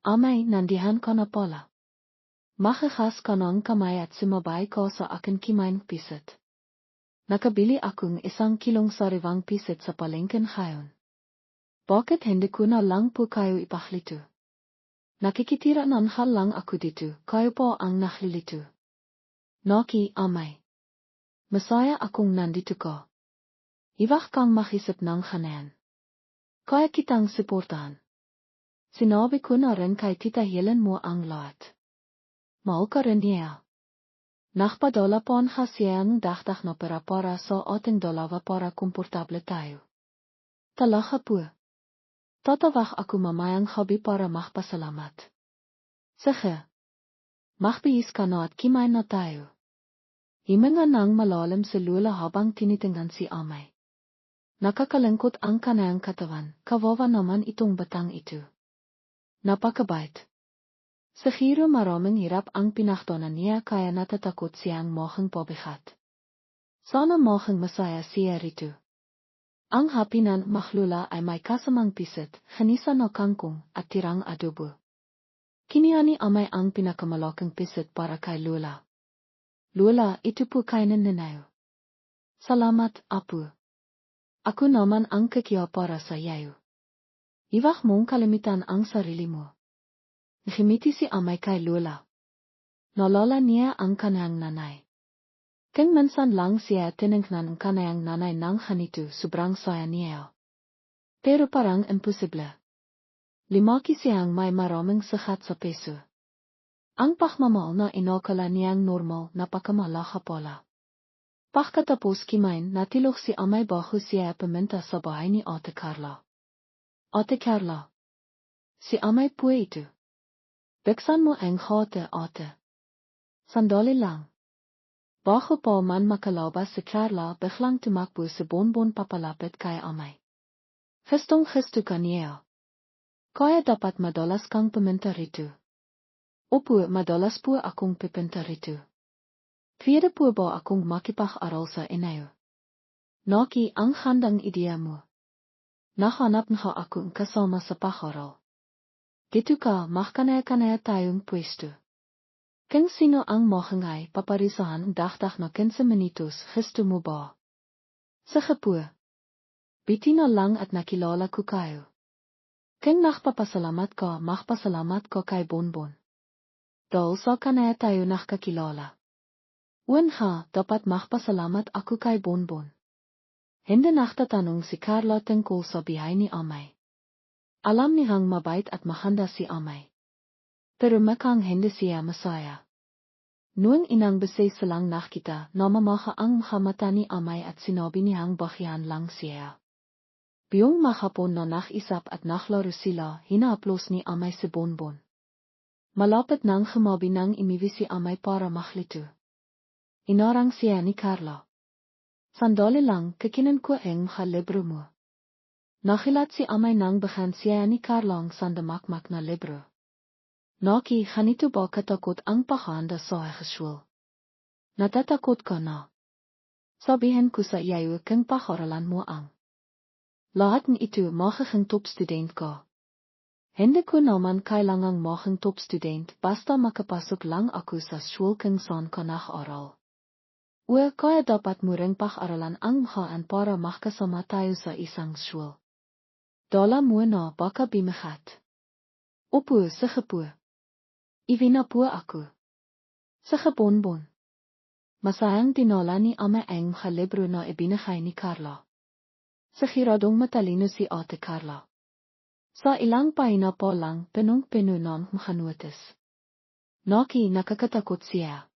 Amay, nandihan ka na pala. Makikas ka ng kamay at sumabay ka sa akin kimain pisit. Nakabili akong 1 kilong sariwang pisit sa palengke ngayon. Bakit hindi ko na lang po kayo ipaklito? Nakikitira ng hal lang ako dito, kayo po ang naklilito. Naki, amay. Masaya akong nandito ka. Iwag kang makisip ng kanan. Kaya kitang suportahan. Sinabi ko na rin kay Tita Helen mo ang lahat. Mahal ka rin niya. Nakpadala po ang siya ng dagdag na pera para sa ating dalawa para komportable tayo. Talaga po. Tatawag ako mamayang hobby para magpasalamat. Sige. Magbihis ka na at kimain na tayo. Himinga ng malalim si Lola habang tinitingnan si amay. Nakakalangkot ang kanayang katawan, kawawa naman itong batang ito. Napakabait. Siguro maraming hirap ang pinagdaanan kaya natatakot siyang maging pabigat. Sana maging masaya siya rito. Ang hapinan makhlula ay may kasamang pisit, ganisa na kangkong at tirang adobo. Kiniani amay ang pinakamalaking pisit para kay Lola. Lola, ito po kainin ninayo. Salamat, Apo. Ako naman ang kakiya para sa iyo. Iwag mong kalimitan ang sarili mo. Ngimiti si amay kay Lola. Nalala niya ang kanayang nanay. Kung minsan lang siya tinignan ang kanayang nanay ng ganito sobrang saya niya. Pero parang imposible. Limaki siyang may maraming sikat sa peso. Ang pagmamahal na inakala niyang normal na pagkamalaki pala. Pagkatapos kimain natilok si amay bago siya pumunta sa bahay ni Ate Carla. Ate Carla. Si amay po ito. Buksan mo ang hate, ate. Sandali lang. Bago pa man makalabas si Carla biglang tumakbo si Bonbon papalapit kay amay. Gustong-gusto ka niya. Kaya dapat madalas kang pumunta rito. Opo, madalas po akong pupunta rito. Pwede po ba akong makipag-aral sa inyo? Naki ang handang ideya mo. Nahanap nga akong kasama sa pag-aral. Dito ka, magkanaya-kanaya tayong pwesto. Kung sino ang makangay paparisahan dagdag na 15 minutos gusto mo ba? Sige po. Biti na lang at nakilala ko kayo. Kung magpapasalamat ka kay Bonbon. Dahil sa kanaya tayo nakakilala. Uwan dapat magpasalamat ako kay Bonbon. Hindi nagtatanong si Carla tungkol sa bihay ni amay. Alam niyang mabait at mahanda si amay. Pero mukhang hindi siya masaya. Noong inang besay silang nakita, namamaha ang mata ni amay at sinabi niyang bahiyan lang siya. Biyong mahapon na nakisap at naklaro sila, hinaaplos ni amay si Bonbon. Malapit nang humabi nang imiwi si amay para maklito. Inarang siya ni Carla. Sandali lang, kakinan ko ang libro mo. Nakilat si amay nang bahan siya ni Carla ang sandamakmak na libro. Naki, ganito ba katakot ang paghahanda sa school? Natatakot ka na. Sabihin ko sa iyo kung pag-aralan mo ang. Lahat ng ito magiging top student ka. Hindi ko naman kailangang maging top student basta makapasok lang ako sa school kung saan ka nag-aral. Kaya dapat mo ring pag-aralan ang mahaan para makasama tayo sa isang school. Dala mo na baka bimahat. Opo, sige po. Iwi na po ako. Sige Bonbon. Masayang tinala ni ama ang libro na ibinigay ni Carla. Siguradong matalino si Ate Carla. Sa ilang pahina pa lang pinong-pino ng makanutis. Naki nakakatakot siya.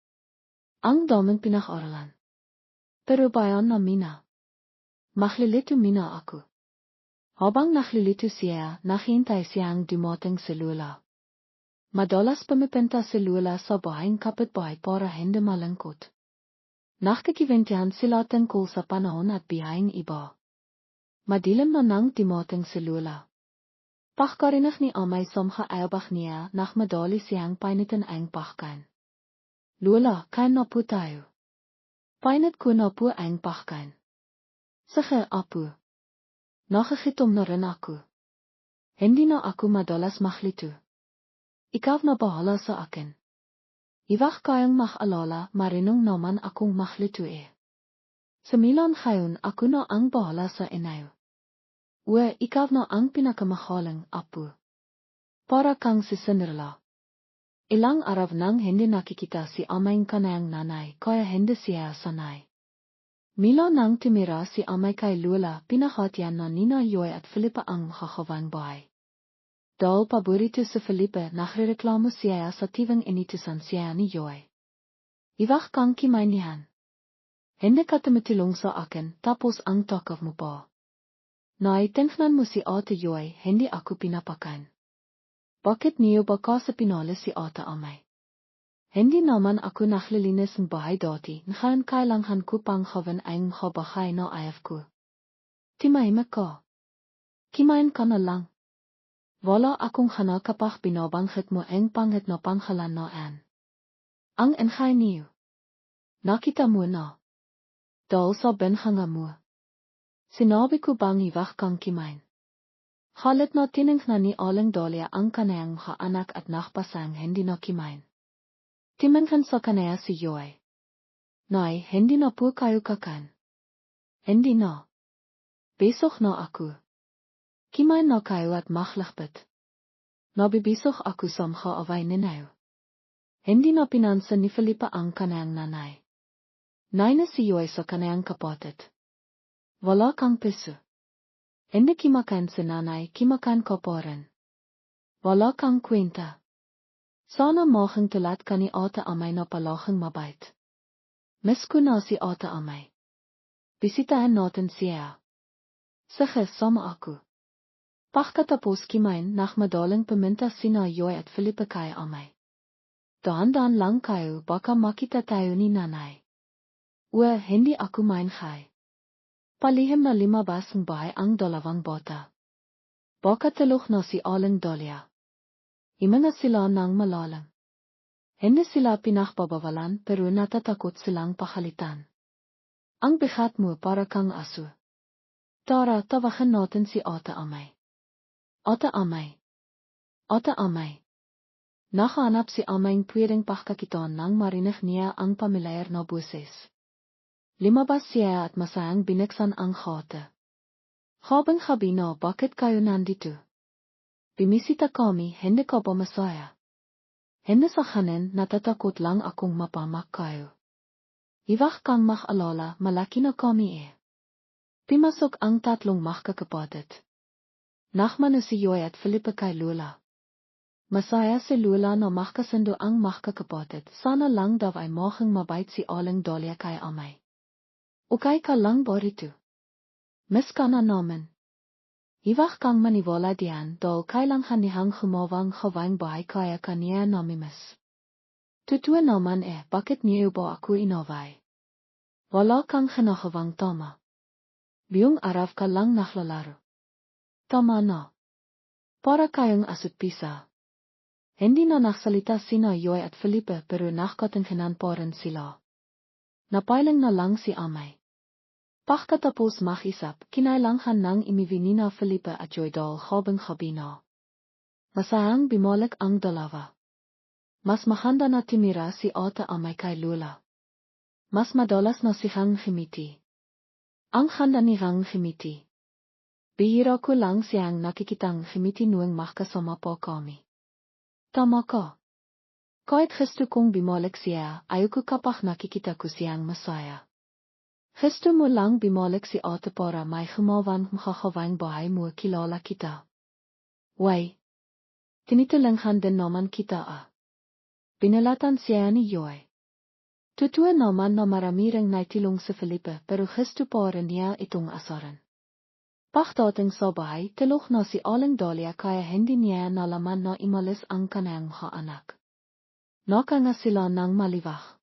Ang daming pinag-aralan. Pero bayan na mina. Maklilito mina ako. Habang naklilito siya, naghintay siyang dumating si Lola. Madalas pumipinta si Lola sa bahayang kapitbahay para hindi malungkot. Nakikibintihan sila tungkol sa panahon at bihayang iba. Madilim na nang dumating si Lola. Pagkarinig ni amay somha ayabak niya nak madali siyang painitin ang pagkain. Lola, kain na po tayo. Painit ko na po ang pagkain. Sige, Apo. Nakakitom na rin ako. Hindi na ako madalas maklito. Ikaw na bahala sa akin. Iwag kayang mag-alala marinong naman akong maklito Sa Milan ngayon ako na ang bahala sa inyo. Ikaw na ang pinakamahalang Apo. Para kang si Cinderella. Ilang araw nang hindi nakikita si amay kanayang nanay kaya hindi siya sanay. Mila nang tumira si amay kay Lola pinahatian na Nina Yoy at Felipa ang makakawang bahay. Dahil paborito si Felipe nagrereklamo siya sa tivang initusan siya ni Yoy. Iwag kang kimain niyan. Hindi ka tumitulong sa akin tapos ang takaw mo pa. Tingnan mo si Ate Yoy, hindi ako pinapakan. Bakit niyo ba kasi pinali si Ate Amay? Hindi naman ako naglilinis ng bahay dati, ngayon kailangan ko pang gawin ang mga bahay na ayaw ko. Timahimik ka. Kimain ka na lang. Wala akong ganakapag binabanggit mo ang pangit na pangalan na an. Ang engay niyo. Nakita mo na. Dahil sa benhanga mo. Sinabi ko bang iwag kang kimain. Halit na tinink na ni Aling Dahlia ang kanayang mga anak at nakpasang hindi na kimain. Timenkan sa kanaya si Yoy. Nay, hindi na po kayo kakan. Hindi na. Besok na ako. Kimain na kayo at maglakbit. Nabibisok ako sa mga away ninayo. Hindi na pinansa ni Felipa ang kanayang nanay. Nay na si Yoy sa kanayang kapatid. Wala kang piso. Hindi kimakan si nanay, kimakan ko po rin. Wala kang kwenta. Sana morgen te laat kan ni ate amay na palaching mabait. Mis ko na si ate amay. Bisitahin natin siya. Sige, sama ako. Pagkatapos kimain, nach madaling paminta sina Yoy at Felipe kay amay. Daan-daan lang kayo, baka makita tayo ni nanay. Hindi ako main kay. Palihim na limabas ng bahay ang dalawang bata. Baka talok na si Aling Dahlia. Iminga sila ng malalang. Hindi sila pinakbabawalan pero natatakot silang pakalitan. Ang bigat mo para kang aso. Tara, tawagan natin si Ate Amay. Ate Amay. Ate Amay. Nakahanap si Amay pwedeng pagkakitaan nang marinig niya ang pamilyar na boses. Limabas siya at masayang binuksan ang kota. Habang sabi na, bakit kayo nandito? Bimisita kami, hindi ka ba masaya? Hindi sa kanin, natatakot lang akong mapamak kayo. Iwag kang mag-alala, malaki na kami eh. Pimasok ang tatlong magkakapatid. Nachmano si Yoy at Felipe kay Lola. Masaya si Lola na magkasundo ang magkakapatid, sana lang daw ay morgen mabait si Aling Dahlia kay amay. Okay ka lang ba rito? Mis ka na naman. Iwag kang maniwala diyan, dahil kailangan niyang humawang hawang bahay kaya kaniya namimis. Totoo naman bakit niyo ba ako inaway? Wala kang hinahawang tama. Biyong araw ka lang naklalaro. Tama na. Para kayong asut pisa. Hindi na naksalita sina Yoy at Felipe pero nakkatinghinan pa rin sila. Napailing na lang si amay. Pagkatapos makisap, kinailangan nang imivini na Felipe at Yoy dahil habang habi na. Masayang bimalik ang dalawa. Mas mahanda na timira si Ate Amay kay Lola. Mas madalas na siyang himiti. Ang handa niyang himiti. Bihira ko lang siyang nakikitang himiti nuwing makasama po kami. Tama ka. Kahit gusto kong bimalik siya, ayoko kapag nakikita ko siyang masaya. Gusto mo lang bimalik si Ate para may humawang makakawang bahay mo kilala kita. Way. Tinitulungan din naman kita Binalatan siya ni Yoy. Totoo naman na marami ring naitilong si Felipe pero gusto pa rin niya itong asaran. Pagdating sa bahay, tilok na si Aling Dahlia kaya hindi niya nalaman na imalis ang kanayang mga anak. Nakanga sila ng maliwag.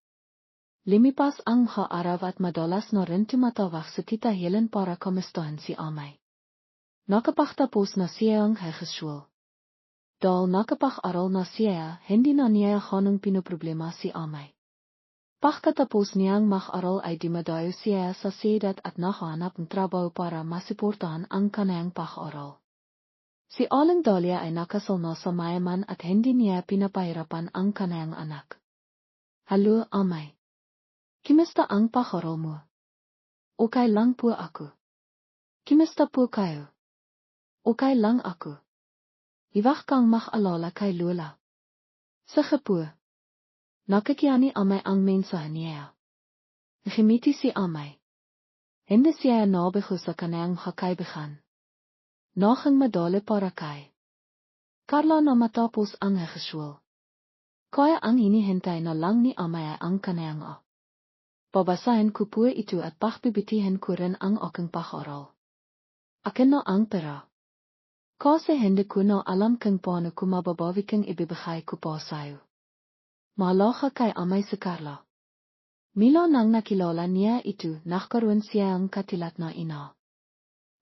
Limipas ang mga araw at madalas na rin tumatawag si Tita Helen para kamustahan si amay. Nakapagtapos na siya ang high-school. Dahil nakapag-aral na siya, hindi na niya ganong pinoproblema si amay. Pagkatapos niyang mag-aral ay dumadayo siya sa siyudad at nakahanap ng trabaho para masuportahan ang kanayang pag-aral. Si Aling Dahlia ay nakasal na sa mayaman at hindi niya pinapahirapan ang kanayang anak. Halo, amay. Kimusta ang pag-aral mo? Okay lang po ako. Kimusta po kayo? Okay lang ako. Iwag kang mag-alala kay Lola. Sige po. Nakikiyani amay ang mensahe niya. Gimiti si amay. Hindi siya nabigo sa kanayang hakaibigan. Nagang madali para kay Carla na matapos ang high-school. Kaya ang hinihintay na lang ni amay ang kanayang Babasahin ko po ito at pagbibitihin ko rin ang aking pag-aral. Akin na ang pera. Kasi hindi ko na alam kung paano ko mababawi kung ibibigay ko pa sa'yo. Mahalaga kay amay si Carla. Milo nang nakilala niya ito, nagkaroon siya ang katilat na ina.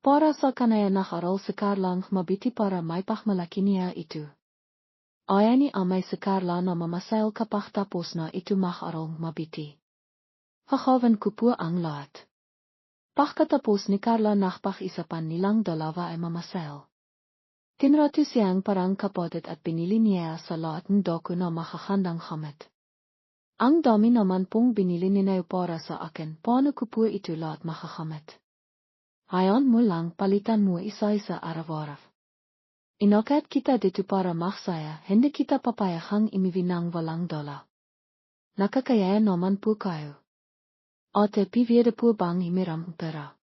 Para sa kanaya nakaral sekar lang mabiti para maipach malakinia itu. Ayani amay sekarla na mamasail kapach tapos na itu makaral mabiti. Hakawan kupu ang lahat. Pagkatapos ni Carla nakpach isapan nilang dalawa ay mamasail. Tinratu siyang parang kapatid at binili niya sa lahat ng doku na makakandang hamad. Ang dami naman pong binili ninayo para sa akin, paano ko po ito lahat makakamit? Hayan mo lang, palitan mo isa-isa araw-araw. Inakat kita dito para maksaya, hindi kita papayahang imivinang walang dola. Nakakaya naman po kayo. Ate pivede po bang himiram pera.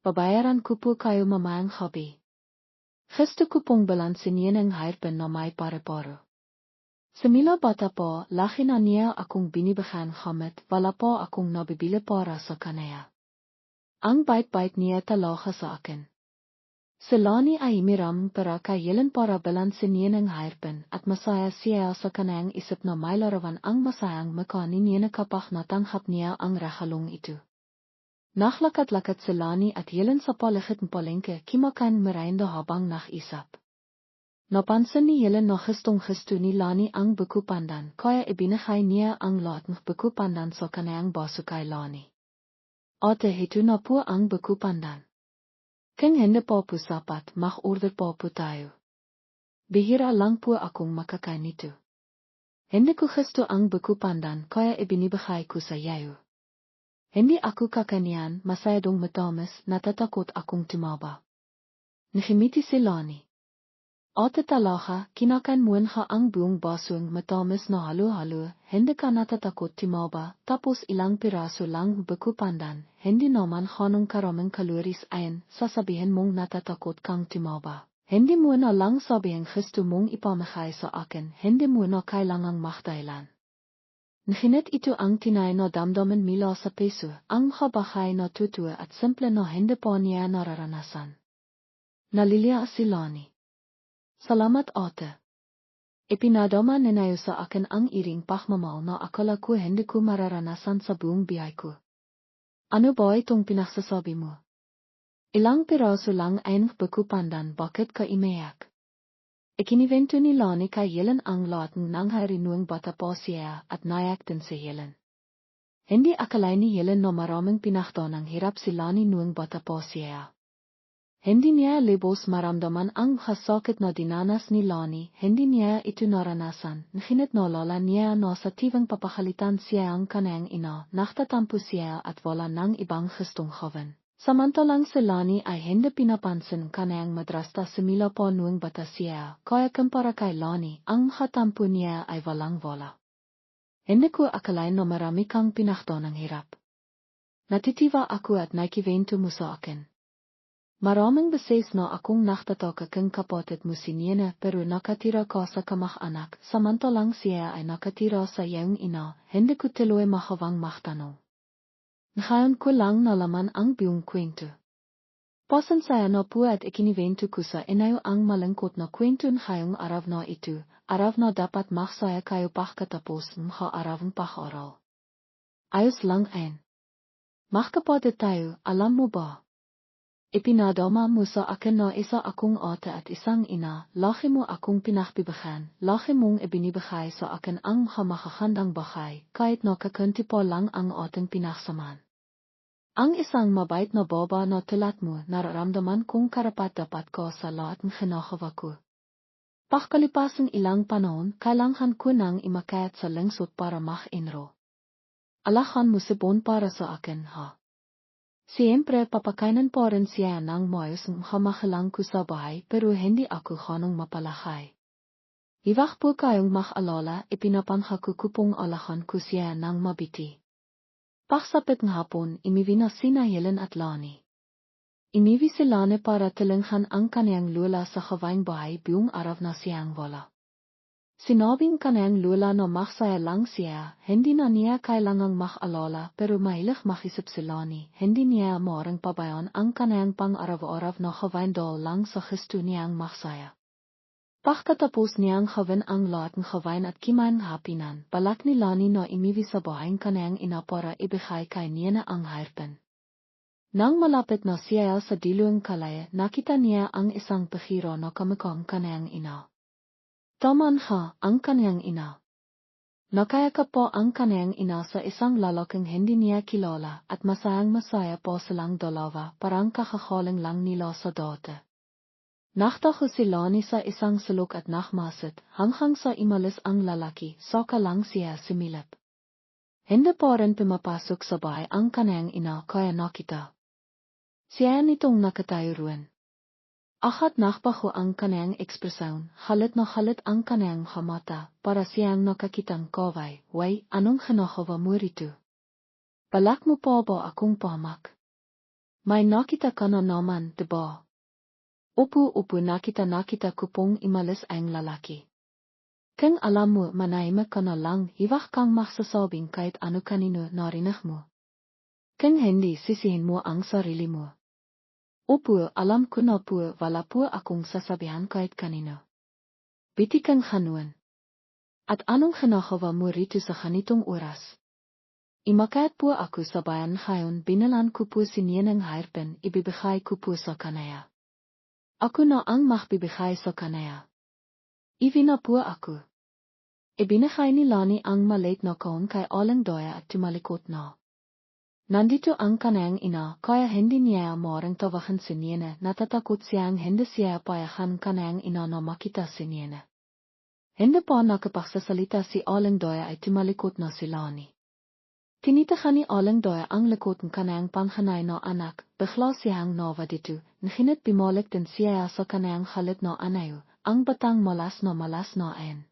Babayaran ko po kayo mamayang hobby. Gusto ko pong balansin yan ang hirpan na may pare-paro. Semila bata po, laki na niya akong binibigyan hamad, wala po akong nabibili para sa kanaya. Ang bait-bait niya talaga sa akin. Selani ay himiram pera kayalan para balansin yan ang hirpan at masaya siya sa kanayang isip na may larawan ang masayang makanin niya nakapach na tanghap niya ang rahalong ito. Naklakat-lakat Selani at yalan sa paligid ng palengke kimakan merienda habang nakisap. Napansin ni yalan na gustong-gusto ni Lani ang buku pandan kaya ibinigay niya ang lahat ng buku pandan sa kanayang baso kay Lani. Ate ito na po ang buku pandan. Kung hindi po po sapat, mag-order po tayo. Bihira lang po akong makakain nito. Hindi ko gusto ang buku pandan kaya ibinibigay ko sa iyo. Hindi ako kakanian, masyadong matamis, natatakot akong tumaba. Nahimiti si Lani. Ate talaga, kinakain mo nga ang buong basong matamis na halo-halo, hindi ka natatakot tumaba, tapos ilang piraso lang buku pandan, hindi naman ganong karaming kaloris ayon, sasabihin mong natatakot kang tumaba. Hindi mo na lang sabihin gusto mong ipamigay sa akin, hindi mo na kailangang magdailan. Nahinit ito ang tinay na damdamin mila sa peso, ang mahabagay na tutua at simple na hindi pa niya nararanasan. Nalilia si Lani. Salamat ate. Ipinadama ninayo sa akin ang iring pagmamahal na akala ko hindi ko mararanasan sa buong biyay ko. Ano ba itong pinagsasabi mo? Ilang piraso lang ay buku pandan, bakit ka imayak? Ikinibento ni Lani kay Helen ang lahat ng nangharinuang bata po siya at nayak din si Helen. Hindi akalain ni Helen na maraming pinagdanang hirap si Lani nuang bata po siya. Hindi niya libos maramdaman ang sakit na dinanas ni Lani, hindi niya ito naranasan, nahinit nalala niya na sa tivang papakalitan siya ang kanayang ina, naktatampo siya at wala nang ibang gustong gawin. Samantalang si Lani ay hindi pinapansin kanayang madrasta simila po nuang bata siya, kaya kumpara kay Lani, ang makatampo niya ay walang-wala. Hindi ko akalain na marami kang pinagdanang hirap. Natitiwa ako at nakibento mo sa akin. Maraming beses na akong naktataka kung kapatid mo si Nina pero nakatira ka sa kamag-anak, samantalang siya ay nakatira sa iyong ina, hindi ko tuloy makawang magtanong. Ngayon ko lang nalaman ang buong kwento. Pasensya na po at ikinibento ko sa inayo ang malungkot na kwento ngayong araw na ito, araw na dapat magsaya kayo pagkatapos ng araw ng pag-aaral. Ayos lang ayon. Magkapatid tayo, alam mo ba? Ipinadama mo sa akin na isa akong ate at isang ina, laki mo akong pinagbibigan, laki mong ibinibigay sa akin ang makakandang bagay, kahit nakakunti po lang ang ating pinagsamaan. Ang isang mabait na baba na tulad mo, nararamdaman kong karapat-dapat ko sa lahat ng ginagawa ko. Pagkalipasang ilang panahon, kailangan ko nang imakayat sa lungsod para mag-enroll. Alahan mo si Bon para sa akin, ha? Siyempre papakainan po rin siya ng maayos ng kamahalang ko sa bahay pero hindi ako ganong mapalakay. Iwak po kayong mag-alala, ipinapangha ko kupong alahan ko siya ng mabiti. Pagsapit ng hapon, imiwi na sina Helen at Lani. Imiwi si Lani para tilinghan ang kaniyang lola sa kawaing bahay buong araw na siyang wala. Sinabing kanayang lola na magsaya lang siya, hindi na niya kailangang mag-alala pero mahilig makisip si Lani, hindi niya maaaring pabayaan ang kanayang pang-araw-araw na kawain dahil lang sa gusto niyang magsaya. Pagkatapos niyang gawin ang lahat ng kawain at kimain hapinan, balak ni Lani na imiwi sa bahay kanayang ina para ibigay kay niya na ang hirpan. Nang malapit na siya sa diluang kalaya, nakita niya ang isang pahiro na kamukha kanyang ina. Taman ang kanyang ina. Nakayakap po ang kanyang ina sa isang lalaking hindi niya kilala at masayang-masaya po silang dalawa, parang kakakaling lang nila sa dati. Naktaho si Lani sa isang sulok at nakmasit, hanghang sa imalis ang lalaki, saka lang siya sumilip. Hindi pa rin pumapasok sa bahay ang kanyang ina kaya nakita. Siya nitong nakatayo roon. Akat nakbaho ang kanyang ekspresyon, halit na halit ang kanyang mata, para siyang nakakitang kaway, way, anong hinakawa mo rito? Balak mo po ba akong pamak? May nakita ka na naman, diba? Upo nakita ko pong imalis ang lalaki. Kung alam mo manahimik ka na lang, hiwag kang magsasabing kahit ano kanino narinig mo. Kung hindi sisihin mo ang sarili mo. Upo, alam ko na po wala po akong sasabihan kahit kanino. Biti kang hanuan. At anong hinakawa mo rito sa ganitong oras? Imakayat po ako sa bayan ngayon, binalan ko po si Nienang Hairpen, ibibigay ko po sa kanaya. Ako na ang magbibigay sa kanaya. Iwi na po ako. Ibinigay ni Lani ang maliit na kahon kay Aling Doya at tumalikot na. Nandito ang kanyang ina, kaya hindi niya maaaring tawagan si Niena, natatakot siyang hindi siya payagan kanyang ina na makita si Niena. Hindi pa nakapagsasalita si Aling Doya ay tumalikot na si Lani. Tinitahan ni Aling Doya ang likod ng kanyang panghanay na anak, bigla siyang nawa dito, nahinit bimalik din siya sa kanyang halit na anayo, ang batang malas na ayan.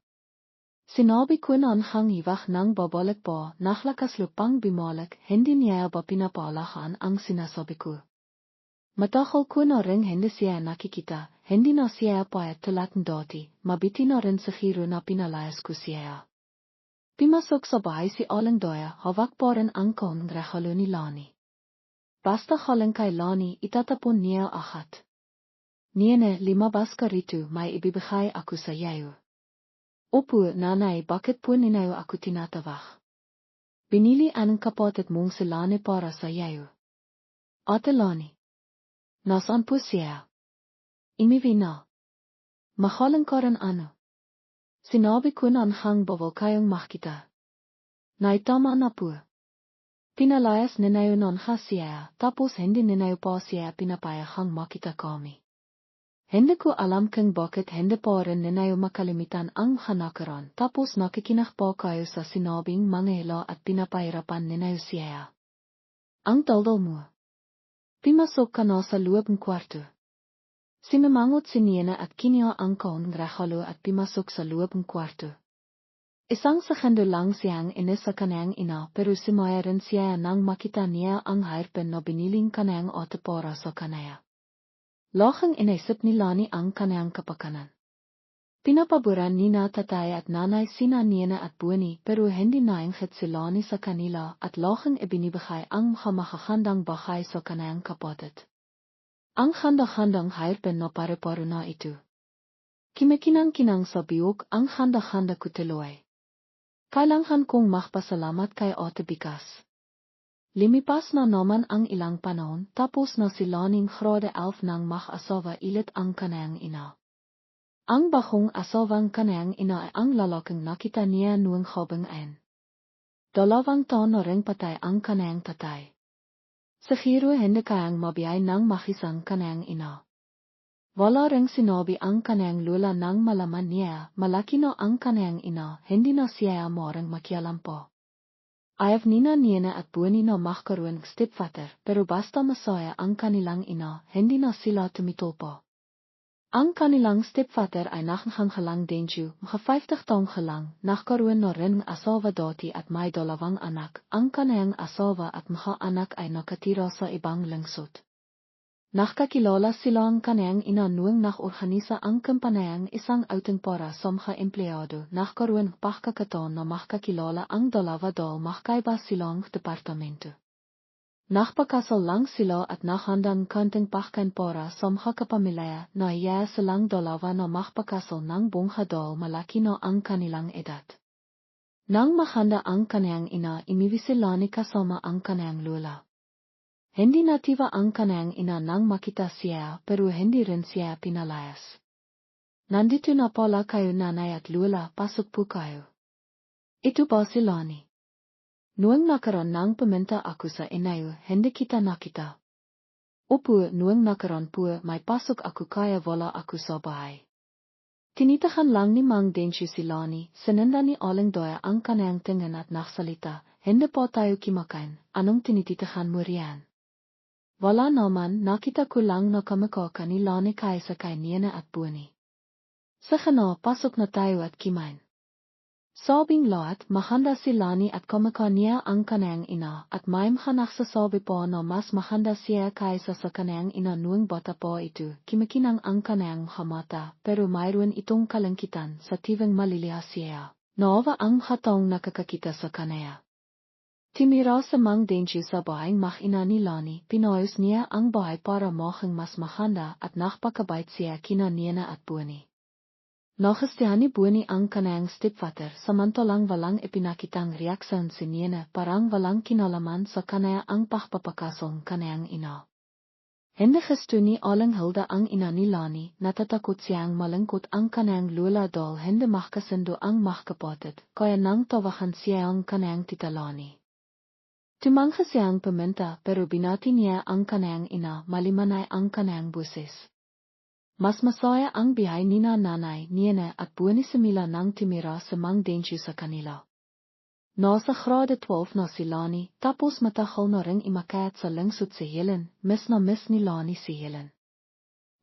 Sinabi ko na hang hiwag nang babalik po, naklakas lupang bimalik, hindi niya ba pinapalahan ang sinasabi ko. Matagal ko na ring hindi siya nakikita, hindi na siya payat tulad dati, mabiti na rin sa hiro na pinalayas ko siya. Pimasok sa bahay si Aling Doya, hawak po rin ang kahon regalo ni Lani. Basta haling kay Lani, itatapon niya ahat. Niene, limabas ka rito, may ibibigay ako sa iyo. Opo, nanay, bakit po ninayo ako tinatawag? Binili ang kapatid mong si Lani para sa iyo. Ate Lani. Nasaan po siya? Imiwi na. Mahalang ka rin ano? Sinabi ko na hang bawal kayong makita. Naitama na po. Pinalayas ninayo non siya, tapos hindi ninayo pa siya pinapayahang makita kami. Hindi ko alam kung bakit hindi pa rin ninayo makalimitan ang hanakaran, tapos nakikinig pa kayo sa sinabing manghela at pinapahirapan ninayo siya. Ang daldal mo. Pimasok ka na sa loob ng kwarto. Sinamangot si Niena at kiniha ang kahon regalo at pimasok sa loob ng kwarto. Isang segundo lang siyang inis sa kanyang ina pero sumaya rin siya nang makita niya ang hairpin na biniling kanyang ate para sa kanaya. Laking inisip ni Lani ang kanyang kapakanan. Pinapaboran ni na tatay at nanay sina Niena at Bueni pero hindi nainghit si Lani sa kanila at laking ibinibigay ang makakandang bahay sa kanyang kapatid. Ang handa-handang hairpin na pare-paro na ito. Kimikinang-kinang sa biyog ang handa-handa ko tuloy. Kailangan kong magpasalamat kay Ate Bikas. Limipas na naman ang ilang panahon tapos na si Laning grade 11 nang mag-asawa ilit ang kanyang ina. Ang bahong asawang kanyang ina ay ang lalaking nakita niya noong habang 2 taon na ring patay ang kanyang tatay. Siguro hindi kayang mabiyay ng makisang kanyang ina. Wala ring sinabi ang kanyang lola nang malaman niya, malaki na ang kanyang ina, hindi na siya maaaring makialam po. Ayaw nina Niena at Bueni na magkaroon ng stepfather, pero basta masaya ang kanilang ina, hindi na sila tumitulpo. Ang kanilang stepfather ay nakanghalang Denju, mga 50 taong lang, nagkaroon na rin ng asawa dati at may 2 anak, ang kanyang asawa at mga anak ay nakatira sa ibang lungsod. Nakakilala sila ang kanyang ina noong nakorganisa ang kampanayang isang outing para sa mga empleyado, nagkaroon ng pagkakataon na makakilala ang 2 dahil magkaiba silang departamento. Nakpakasal lang sila at nakhandang konting pagkain para sa mga kapamilya na iya silang 2 na magpakasal ng bunghadol malaki na ang kanilang edad. Nang mahanda ang kanyang ina, imiwi si Lani kasama ang kanyang lola. Hindi nativa ang kanang ina nang makita siya pero hindi rin siya pinalayas. Nandito na pala kayo nanay at lula, pasok po kayo. Ito ba si Lani? Noong nakaroon nang paminta ako sa inayo, hindi kita nakita. Opo, noong nakaroon po, may pasok ako kaya wala ako sa bahay. Tinitahan lang ni Mang Denshu si Lani, sinenda ni Aling Doya ang kanang tingin at naksalita, hindi po tayo kimakain, anong tinititahan mo riyan? Wala naman, nakita ko lang na kamukha ni Lani kaysa kay Nina at Buni. Sige na, pasok na tayo at kimain. Sabing lahat, mahanda si Lani at kamukha niya ang kanang ina at may naksasabi po na mas mahanda siya kaysa sa kanang ina noong bata po ito, kimikinang ang kanang hamata, pero mayroon itong kalangkitan sa tivang maliliha siya. Nawa ang hatong nakakakita sa kanaya. Timira sa Mang Denshu sa bahay ina ni Lani, pinayos niya ang bahay para mukhang mas mahanda at nakpakabait siya kina Nina at Buni. Nagustuhan ni Buni ang kanang stepfather samantalang walang ipinakitang reaksyon si Nina parang walang kinalaman sa kanaya ang pagpapakasong kanang ina. Hindi gusto ni Aling Hilda ang ina ni Lani, natatakot siyang malungkot ang kanang lula dahil hindi makasundo ang magkapatid, kaya nang tawahan siya ang kanang tita Lani. Tumangha siyang paminta pero binati niya ang kanang ina malimanay ang kanang busis. Mas masaya ang bihay ni nanay, Nina at Buni simila nang timira sa Mang Denshu sa kanila. Nasa grade 12 na si Lani, tapos matagal na ring imakayat sa lungsod si Helen, miss na miss ni Lani si Helen.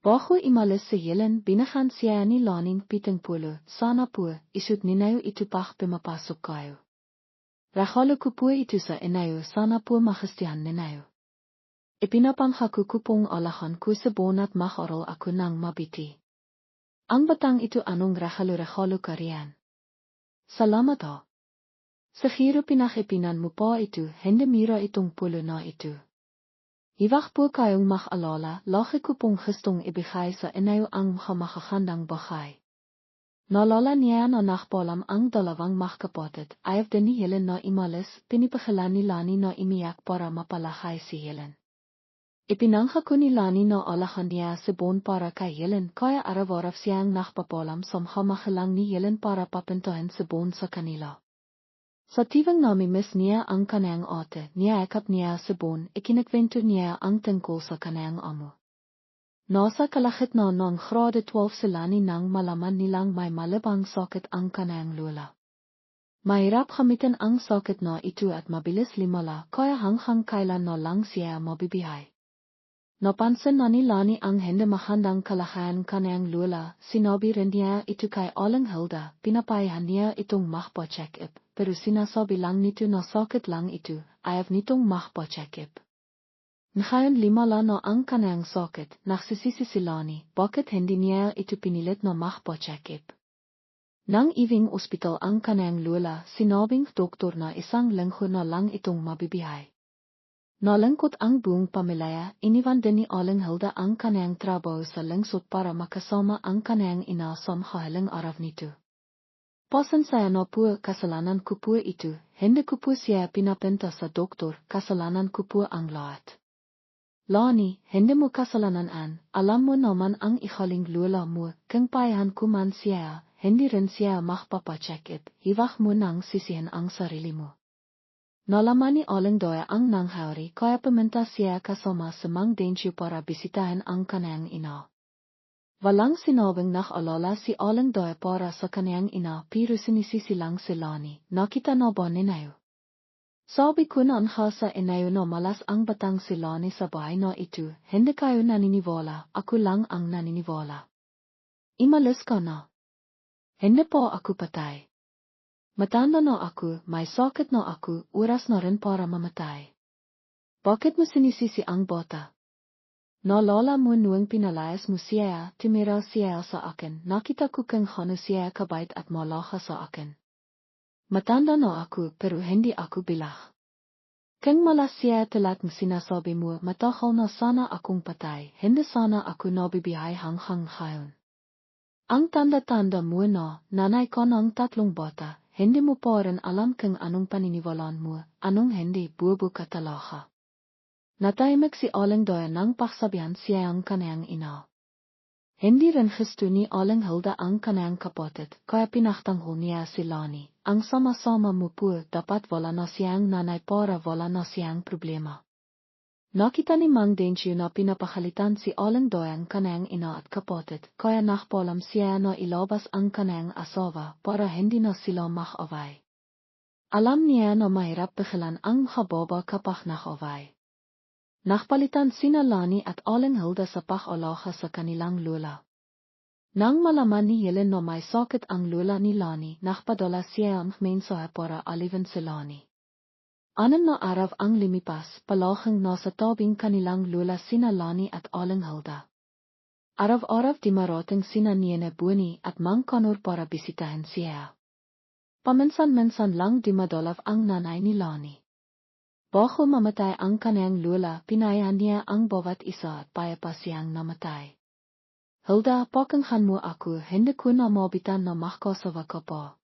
Bago imalis si Helen, binahan siya ni Laning 70, sana po, isut ninayo ito pach pumapasok kayo. Rahalo ko po ito sa inayo, sana po magustuhan ninayo. Ipinapangako ko pong alahan ko sa bonat mag-aral ako ng mabiti. Ang batang ito anong rahalo kariyan. Salamat ho. Sa hiro pinakipinan mo po ito, hindi mira itong pulo na ito. Iwak po kayong mag-alala, laki ko pong gustong ibigay sa inayo ang makakandang bahay. Nalala niya na nakpalam ang dalawang magkapatid, ayaw din ni Helen na imalis, pinipakilan ni Lani na imiyak para mapalahay si Helen. Ipinangha ko ni Lani na alahan niya si Bon para kay Helen kaya araw-araw siyang nakpapalam samhamahalang ni Helen para papuntahin si Bon sa kanila. Sa tivang namimiss niya ang kanang ate, niyakap niya si Bon, ikinakwento niya ang tungkol sa kanang amo. Nasa kalahit na ng grade 12 si Lani nang malaman nilang may malabang sakit ang kanang lula. Mahirap gamitin ang sakit na ito at mabilis limala kaya hanggang kailan na lang siya mabibihay. Napansin na ni Lani ang hindi mahandang kalakayan kanang lula, sinabi rin niya ito kay Aling Hilda, pinapayahan niya itong magpa-check-up, pero sinasabi lang nito na sakit lang ito, ayaw nitong magpa-check-up. Ngayon limala na ang kanang sakit, nagsisisi si Lani, bakit hindi niya ito pinilit na magpa-check-up. Nang iving ospital ang kanang lula, sinabing doktor na isang linggo na lang itong mabibihay. Nalangkot ang buong pamilya, iniwan din ni Aling Hilda ang kanang trabaho sa lungsod para makasama ang kanang ina sa mahalang araw nito. Pasensya na po, kasalanan ko po ito, hindi ko po siya pinapinta sa doktor, kasalanan ko po ang lahat. Lani, hindi mo kasalanan, alam mo naman ang ikaling lula mo, kung payahan ko man siya, hindi rin siya magpapacheck-up, hiwag mo nang sisihin ang sarili mo. Nalaman ni Aling Doya ang nangyari kaya pumunta siya kasama sa Mang Denshu para bisitahin ang kanang ina. Walang sinabing nakalala si Aling Doya para sa kanang ina pero sinisisi lang si Lani, nakita na ba ninayo? Sabi ko na sa inayo na malas ang batang si Lani sa bahay na ito, hindi kayo naniniwala, ako lang ang naniniwala. Imalis ka na. Hindi po ako patay. Matanda na ako, may sakit na ako, oras na rin para mamatay. Bakit mo sinisisi ang bata? Naalala mo noong pinalayas mo siya, tumira siya sa akin, nakita ko kung hano siya kabait at malaha sa akin. Matanda na ako pero hindi ako bilah. Kung malas siya talagang sinasabi mo, matagal na sana akong patay, hindi sana ako nabibihay hanggang ngayon. Ang tanda-tanda mo na, nanay ko ng 3 bata, hindi mo pa rin alam kung anong paniniwalaan mo, anong hindi buo ka talaga. Nataimek si aling doya nang paksabihan siya ang kanayang ina. Hindi rin gusto ni aling Hilda ang kanayang kapatid, kaya pinagtanggol niya si Lani. Ang sama-sama mupo dapat wala na siyang nanay para wala na siyang problema. Nakita ni Mang Denshu na pinapakalitan si aling doya ang kanayang ina at kapatid, kaya nakpalam siya na ilabas ang kanayang asawa para hindi na sila makaway. Alam niya na mahirap biglan ang hababa kapag nakaway. Nakpalitan sina Lani at aling Hilda sa pag-alaga sa kanilang lola. Nang malaman ni Helen na may sakit ang lola ni Lani, nakpadala siya ang mensahe para alivin si Lani. Anim na araw ang limipas, palaging nasa tabing kanilang lola sina Lani at aling Hilda. Araw-araw di marating sina Nene Buni at Mang Kanor para bisitahin siya. Paminsan-minsan lang di madalaw ang nanay ni Lani. Bago mamatay ang kanyang lola, pinayahan niya ang bawat isa at payapa siyang namatay. Hilda, pakinggan mo ako, hindi ko na mabitan na makakasawa ka pa.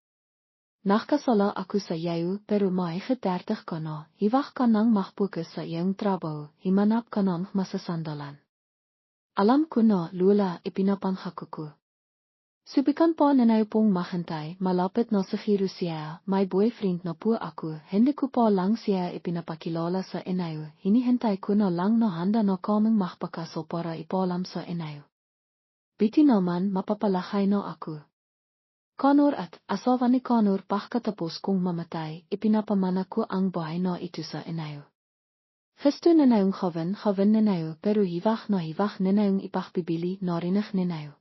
Nakasala ako sa iyo, pero may 30 ka na, hiwag ka nang makpukas sa iyong trabaho, himanap ka ng masasandalan. Alam ko na, lola, ipinapangako ko. Subikan pa nanayo pong mahantay, malapit na sa siya, may boyfriend na po ako, hindi ko pa lang siya ipinapakilala sa inayo, hinihintay ko na lang na handa na kaming makpakasal para ipalam sa inayo. Biti naman, mapapalahay na ako. Kanor at asawa ni Kanor pagkatapos kong mamatay, ipinapamana ko ang bahay na ito sa inayo. Gusto ninayong haven ninayo, pero hiwag ninayong ipakbibili narinig ninayo.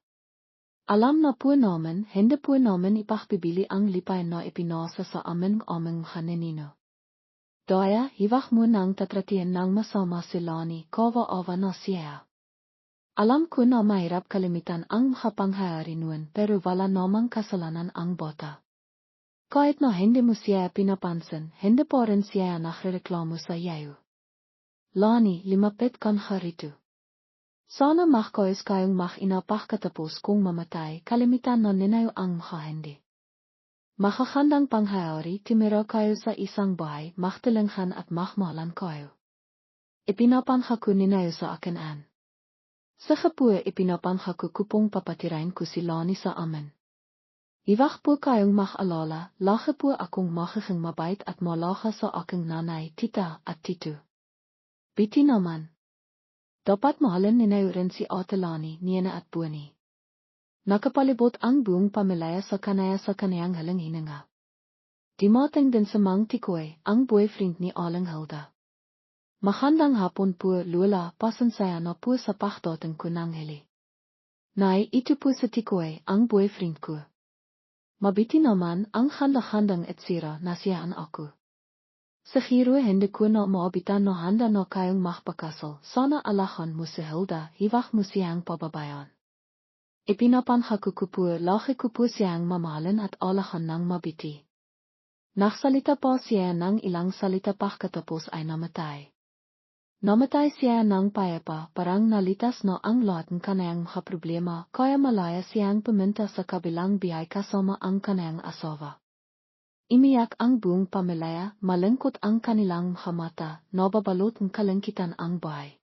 Alam na po namin, hindi po namin ipakbibili ang lipay na ipinasa sa aming haninino. Daya, hiwag mo nang tatratiyan ng masama si Lani, kawa-awa na siya. Alam ko na mahirap kalimitan ang makapangyari nun, pero wala namang kasalanan ang bata. Kahit na hindi mo siya pinapansin, hindi pa rin siya nagrereklamo sa iyo. Lani, limapit ka na rito. Sana makakais kayong makinapah katapos kong mamatay, kalimitan na ninayo ang makahindi. Makakandang pangyayari, timira kayo sa isang bahay, maktilinghan at makmalan kayo. Ipinapangako ninayo sa akin. Sa kapua ipinapangako kupong papatirain ko si Lani sa amin. Iwag po kayong makalala, laki po akong magiging mabait at malaga sa aking nanay, tita at tito. Biti naman. Dapat mahalin ninayo rin si Ate Lani, Nina at Buni. Nakapalibot ang buong pamilya sa kanayang halang hininga. Dimating din sa Mang Tikoy, ang boyfriend ni Aling Hilda. Magandang hapon po, lola, pasensya na po sa pagdating ko ng hili. Nay, ito po sa Tikoy, ang boyfriend ko. Mabiti naman ang handa-handang etsira na siyaan ako. Sa hiro hindi ko na maabitan na handa na kayong makpakasal, sana alahan mo si Hilda, hiwag mo siyang pababayan. Ipinapangako ko po, laki ko po siyang mamahalin at alahan ng mabiti. Naksalita pa siya ng ilang salita pagkatapos ay namatay. Namatay siya ng payapa, parang nalitas na ang lahat ng kanayang problema, kaya malaya siyang pumunta sa kabilang biyahe kasama ang kanayang asawa. Imiyak ang buong pamilya, malungkot ang kanilang mata, nababalot ng kalungkitan ang bahay.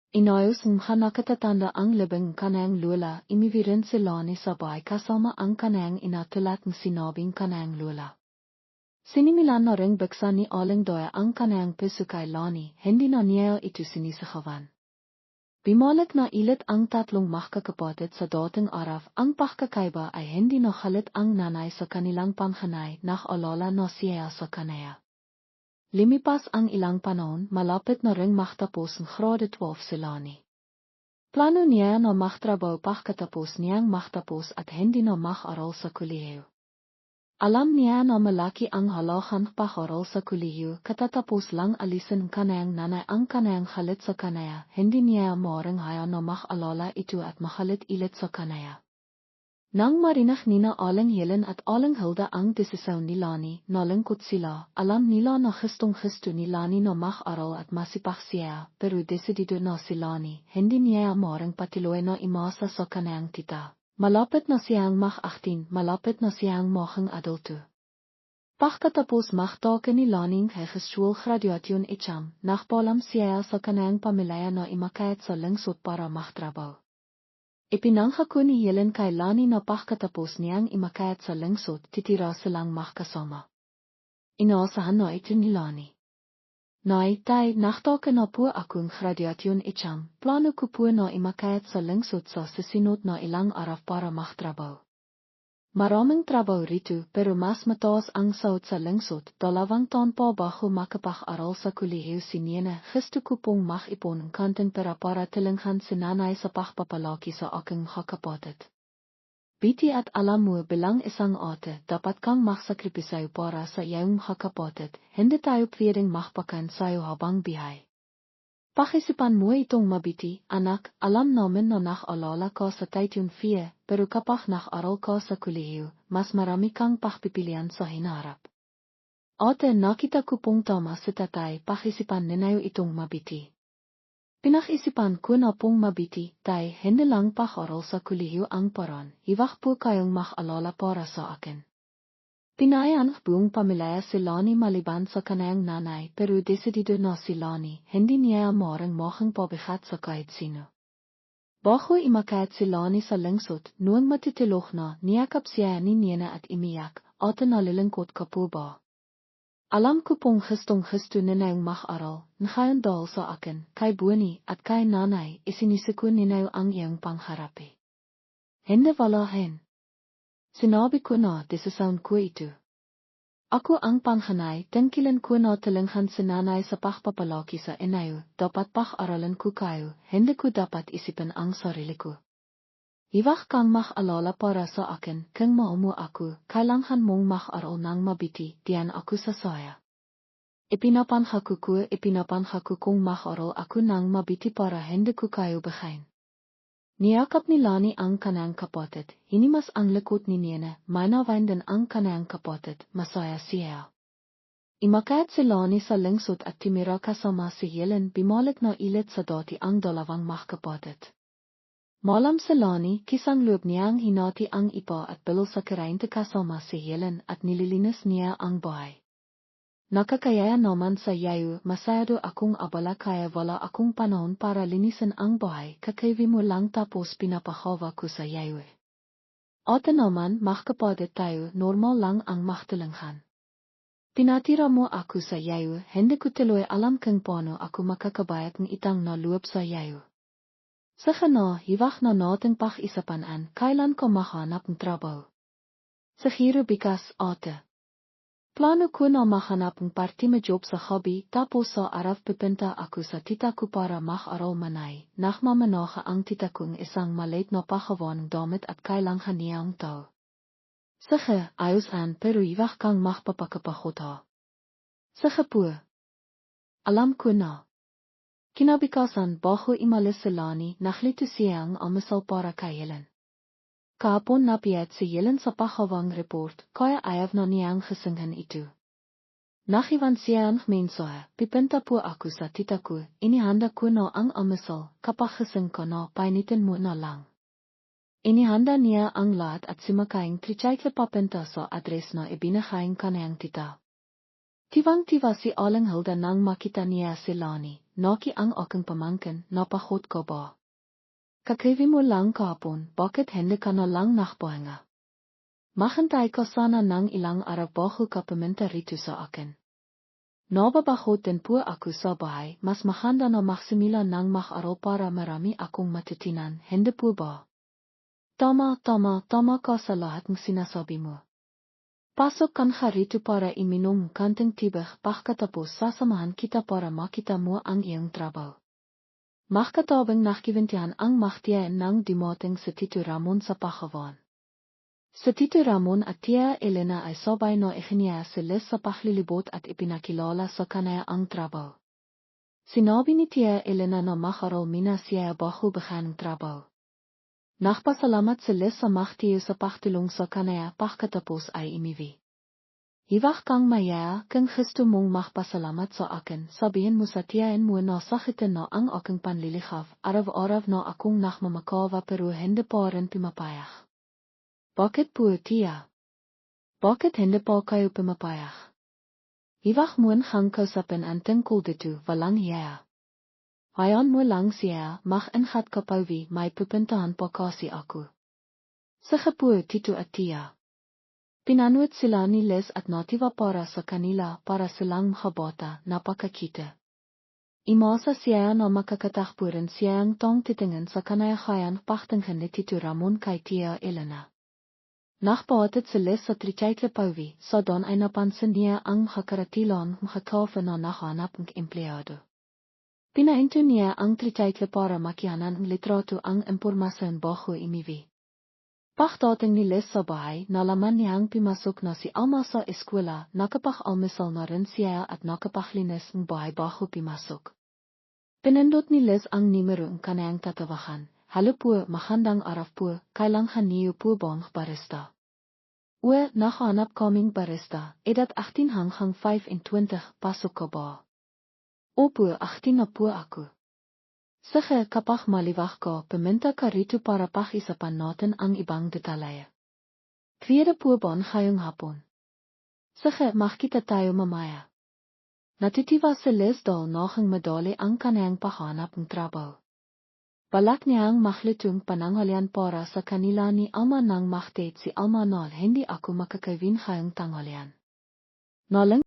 Inayos ng nakatatanda ang libing kanayang lola, imivirin si Lani sa bahay kasama ang kanayang ina tulad ng sinabing kanayang lola. Sinimilan na ring buksan ni Aling Doya ang kanayang puso kay Lani, hindi na niya ito sinisahawan. Bimalik na ilit ang tatlong magkakapatid sa dating araw, ang pagkakaiba ay hindi na halit ang nanay sa kanilang panghanay, nakaalala na siya sa kanaya. Limipas ang ilang panahon, malapit na ring magtapos ng grade 12 si Lani. Plano niya na magtrabaho pagkatapos niyang magtapos at hindi na mag-aral sa kolehiyo. Alam niya na malaki ang halagang pag-aral sa kolehiyo, katatapos lang alisin kanayang nanay ang kanayang halit sa kanaya, hindi niya maaaring hayaan na mag-alala ito at mahalit ilit sa kanaya. Nang marinig nina Aling Helen at Aling Hilda ang desisyon ni Lani, nalungkot sila, alam nila na gustong-gusto ni Lani na mag-aral at masipag siya, pero desidido na si Lani, hindi niya maaaring patuloy na imasa sa kanayang tita. Malapit na siyang mag-18, malapit na siyang maging adulto. Pagkatapos magtake ni Laning ay school graduation echam, nagpaalam siya sa kanyang pamilya na imakayat sa lungsod para magtrabaho. Ipinangako ni Helen kay Lani na pagkatapos niyang imakayat sa lungsod, titira silang magkasama. Inaasahan na ito ni Lani. Nay, tay, nagtake na po akong graduation echam, plano ko po na imakayat sa lungsod sa susunod na ilang araw para magtrabaho. Maraming trabaho rito pero mas mataas ang sahod sa lungsod, 2 taon pa bago makapag-aral sa kolehiyo si Nina. Gusto ko pong mag-ipon ng konting pera para tulungan si nanay sa pagpapalaki sa aking kapatid. Biti at alam mo bilang isang ate, dapat kang magsakripisyo para sa iyong kapatid, hindi tayo pwedeng magpakan sa'yo habang bihay. Pakisipan mo itong mabiti, anak, alam namin na nag-alala ka sa Taityun 4, pero kapag nag-aral ka sa kolehiyo, mas marami kang pagpipilian sa hinarap. Ate, nakita ko pong tama si tatay, pakisipan ninayo itong mabiti. Pinag-isipan ko na pong mabiti, tay, hindi lang pag-aral sa kolehiyo ang paraan, iwag po kayong mag-alala para sa akin. Pinayan buong pamilya si Lani maliban sa kanyang nanay pero desidido na si Lani, hindi niya maring mohang pabigat sa kahit sino. Bago imakayat si Lani sa lungsod, noong matitilok na, niyakap siya ni Nina at imiyak, ate nalilingkot ka po ba? Alam ko pong gustong-gusto ninayong mag-aral, ngayon dahil sa akin, kay Buni at kay nanay, isinisiko ninayo ang iyong pangharapi. Hindi wala hen. Sinabi ko na desisyon ko ito. Ako ang panghanay, tangkilan ko na talanghan si nanay sa pagpapalaki sa inayo, dapat pag-aralan ko kayo, hindi ko dapat isipin ang sarili ko. Iwag kang mag-alala para sa akin, kung maumo ako, kailangan mong mag-aral ng mabiti, diyan ako sa saya. Ipinapanghako kung mag-aral ako ng mabiti para hindi ko kayo bagayin. Niyakap ni Lani ang kanyang kapatid, hinimas ang likod ni Nina, maynawain din ang kanyang kapatid, masaya siya. Imakayat si Lani sa lungsod at timira kasama si Helen, bimalik na ilit sa dati ang dalawang magkapatid. Malam si Lani, kisang loob niyang hinati ang ipa at bilol sa karainte kasama si Helen at nililinis niya ang bahay. Nakakaya naman sa yayo, masayado akong abala kaya wala akong panahon para linisin ang bahay, kakaivi mo lang tapos pinapahawa ko sa yayo. Ate naman, magkapatid tayo, normal lang ang magtulungan. Pinatira mo ako sa yayo, hindi ko tuloy alam kung paano ako makakabayad ng itang na loob sa yayo. Saka na, hiwag na natin pag-isapan kailan ko mahanap ng trabaho. Siguro bikas, ate. Plano ko na mahanap ng part-time job sa hobby tapos sa araw pipinta ako sa tita ko para mag-aral manay. Nagmamanoha ang tita kong isang maliit na pakawan ng damit at kailangan niya ang tao. Sige, ayos pero iwag kang magpapakapahot ha. Sige po. Alam ko na. Kinabikasan bago imalis si Lani, naglito siyang amasal para kay Helen. Kahapon napiyat si Helen sa pakawang report, kaya ayaw na niyang gesinghan ito. Nakiwan siya ang mensahe, pipinta po ako sa tita ko, inihanda ko na ang amasal, kapag gesing ko na, painitin mo na lang. Inihanda niya ang lahat at simakayang tricycle papinta sa adres na ibinahayang kanayang tita. Tiwang-tiwa si Aling Hilda nang makita niya si Lani, naki ang aking pamangkin, napahot ko ba? Kakaivi mo lang kahapon, bakit hindi ka na lang nakpahinga? Mahantay ka sana ng ilang araw bago ka pumunta rito sa akin. Nababahot din po ako sa bahay, mas mahanda na magsimula ng mag-aral para marami akong matutinan, hindi po ba? Tama ka sa lahat ng sinasabi mo. Pasok ka nga rito para iminom kanting tibak pagkatapos sasamahan kita para makita mo ang iyong trabaho. Magkatabang nakikintihan ang mahtiyain ng dumating sa Tito Ramon sa pakawan. Sa Tito Ramon at Tia Elena ay sabay na ikiniya sila sa paglilibot at ipinakilala sa kanaya ang trabaho. Sinabi ni Tia Elena na makaral mina siya bago bagan ng trabaho. Nakpasalamat sila sa mahtiyo sa pagtulong sa kanaya pagkatapos ay imiwi. Hiwag kang maya, kung gusto mong magpasalamat sa akin, sabihin mo sa tiyain mo na sakitin na ang aking panlilihaf, araw-araw na akong nakmamakawa pero hindi pa rin pimapayag. Bakit po, tiya? Bakit hindi po kayo pumapayag? Iwag moon gang kausapin ang tungkol dito walang hiya. Hayaan mo lang siya mag-ingat kapag may pupuntahan po kasi ako. Sige po Tito at Tia. Pinanood sila ni Liz at natiwa para sa kanila para silang makabota napakakita. Imasa siya na makakatakpuran siyang tong titingin sa kanayahayan paktinghan ni Tito Ramon kay Tia Elena. Nagbawatid si Liz sa trityaikle pauwi, sa doon ay napansin niya ang makakaratilan makakaufa na nahanap ng empleyado. Pinainto niya ang trityaikle para makihanan ng litrato ang impormasyon bago imiwi. Pagdating ni Liz sa bahay, nalaman niyang pimasok na si Alma sa eskwela, nakapag-almusal na rin siya at nakapaglinis ng bahay bago pimasok. Pinindot ni Liz ang numero ng kanayang tatawagan. Halo po, magandang araw po, kailangan niyo po bang barista? Nakahanap kaming barista, edad 18 hanggang 25, pasok ka ba? Opo, 18 na po ako. Sige kapag maliwag ka, pumunta ka rito para pag-isapan natin ang ibang detalye. Kaya po ba ngayong hapon? Sige, makita tayo mamaya. Natitiwa si Liz dahil noong madali ang kanayang pahanap ng trabaho. Balak niyang maklitong pananghalian para sa kanila ni Alma nang maktate si Alma na hindi ako makakawin ngayong tanghalian. Nalang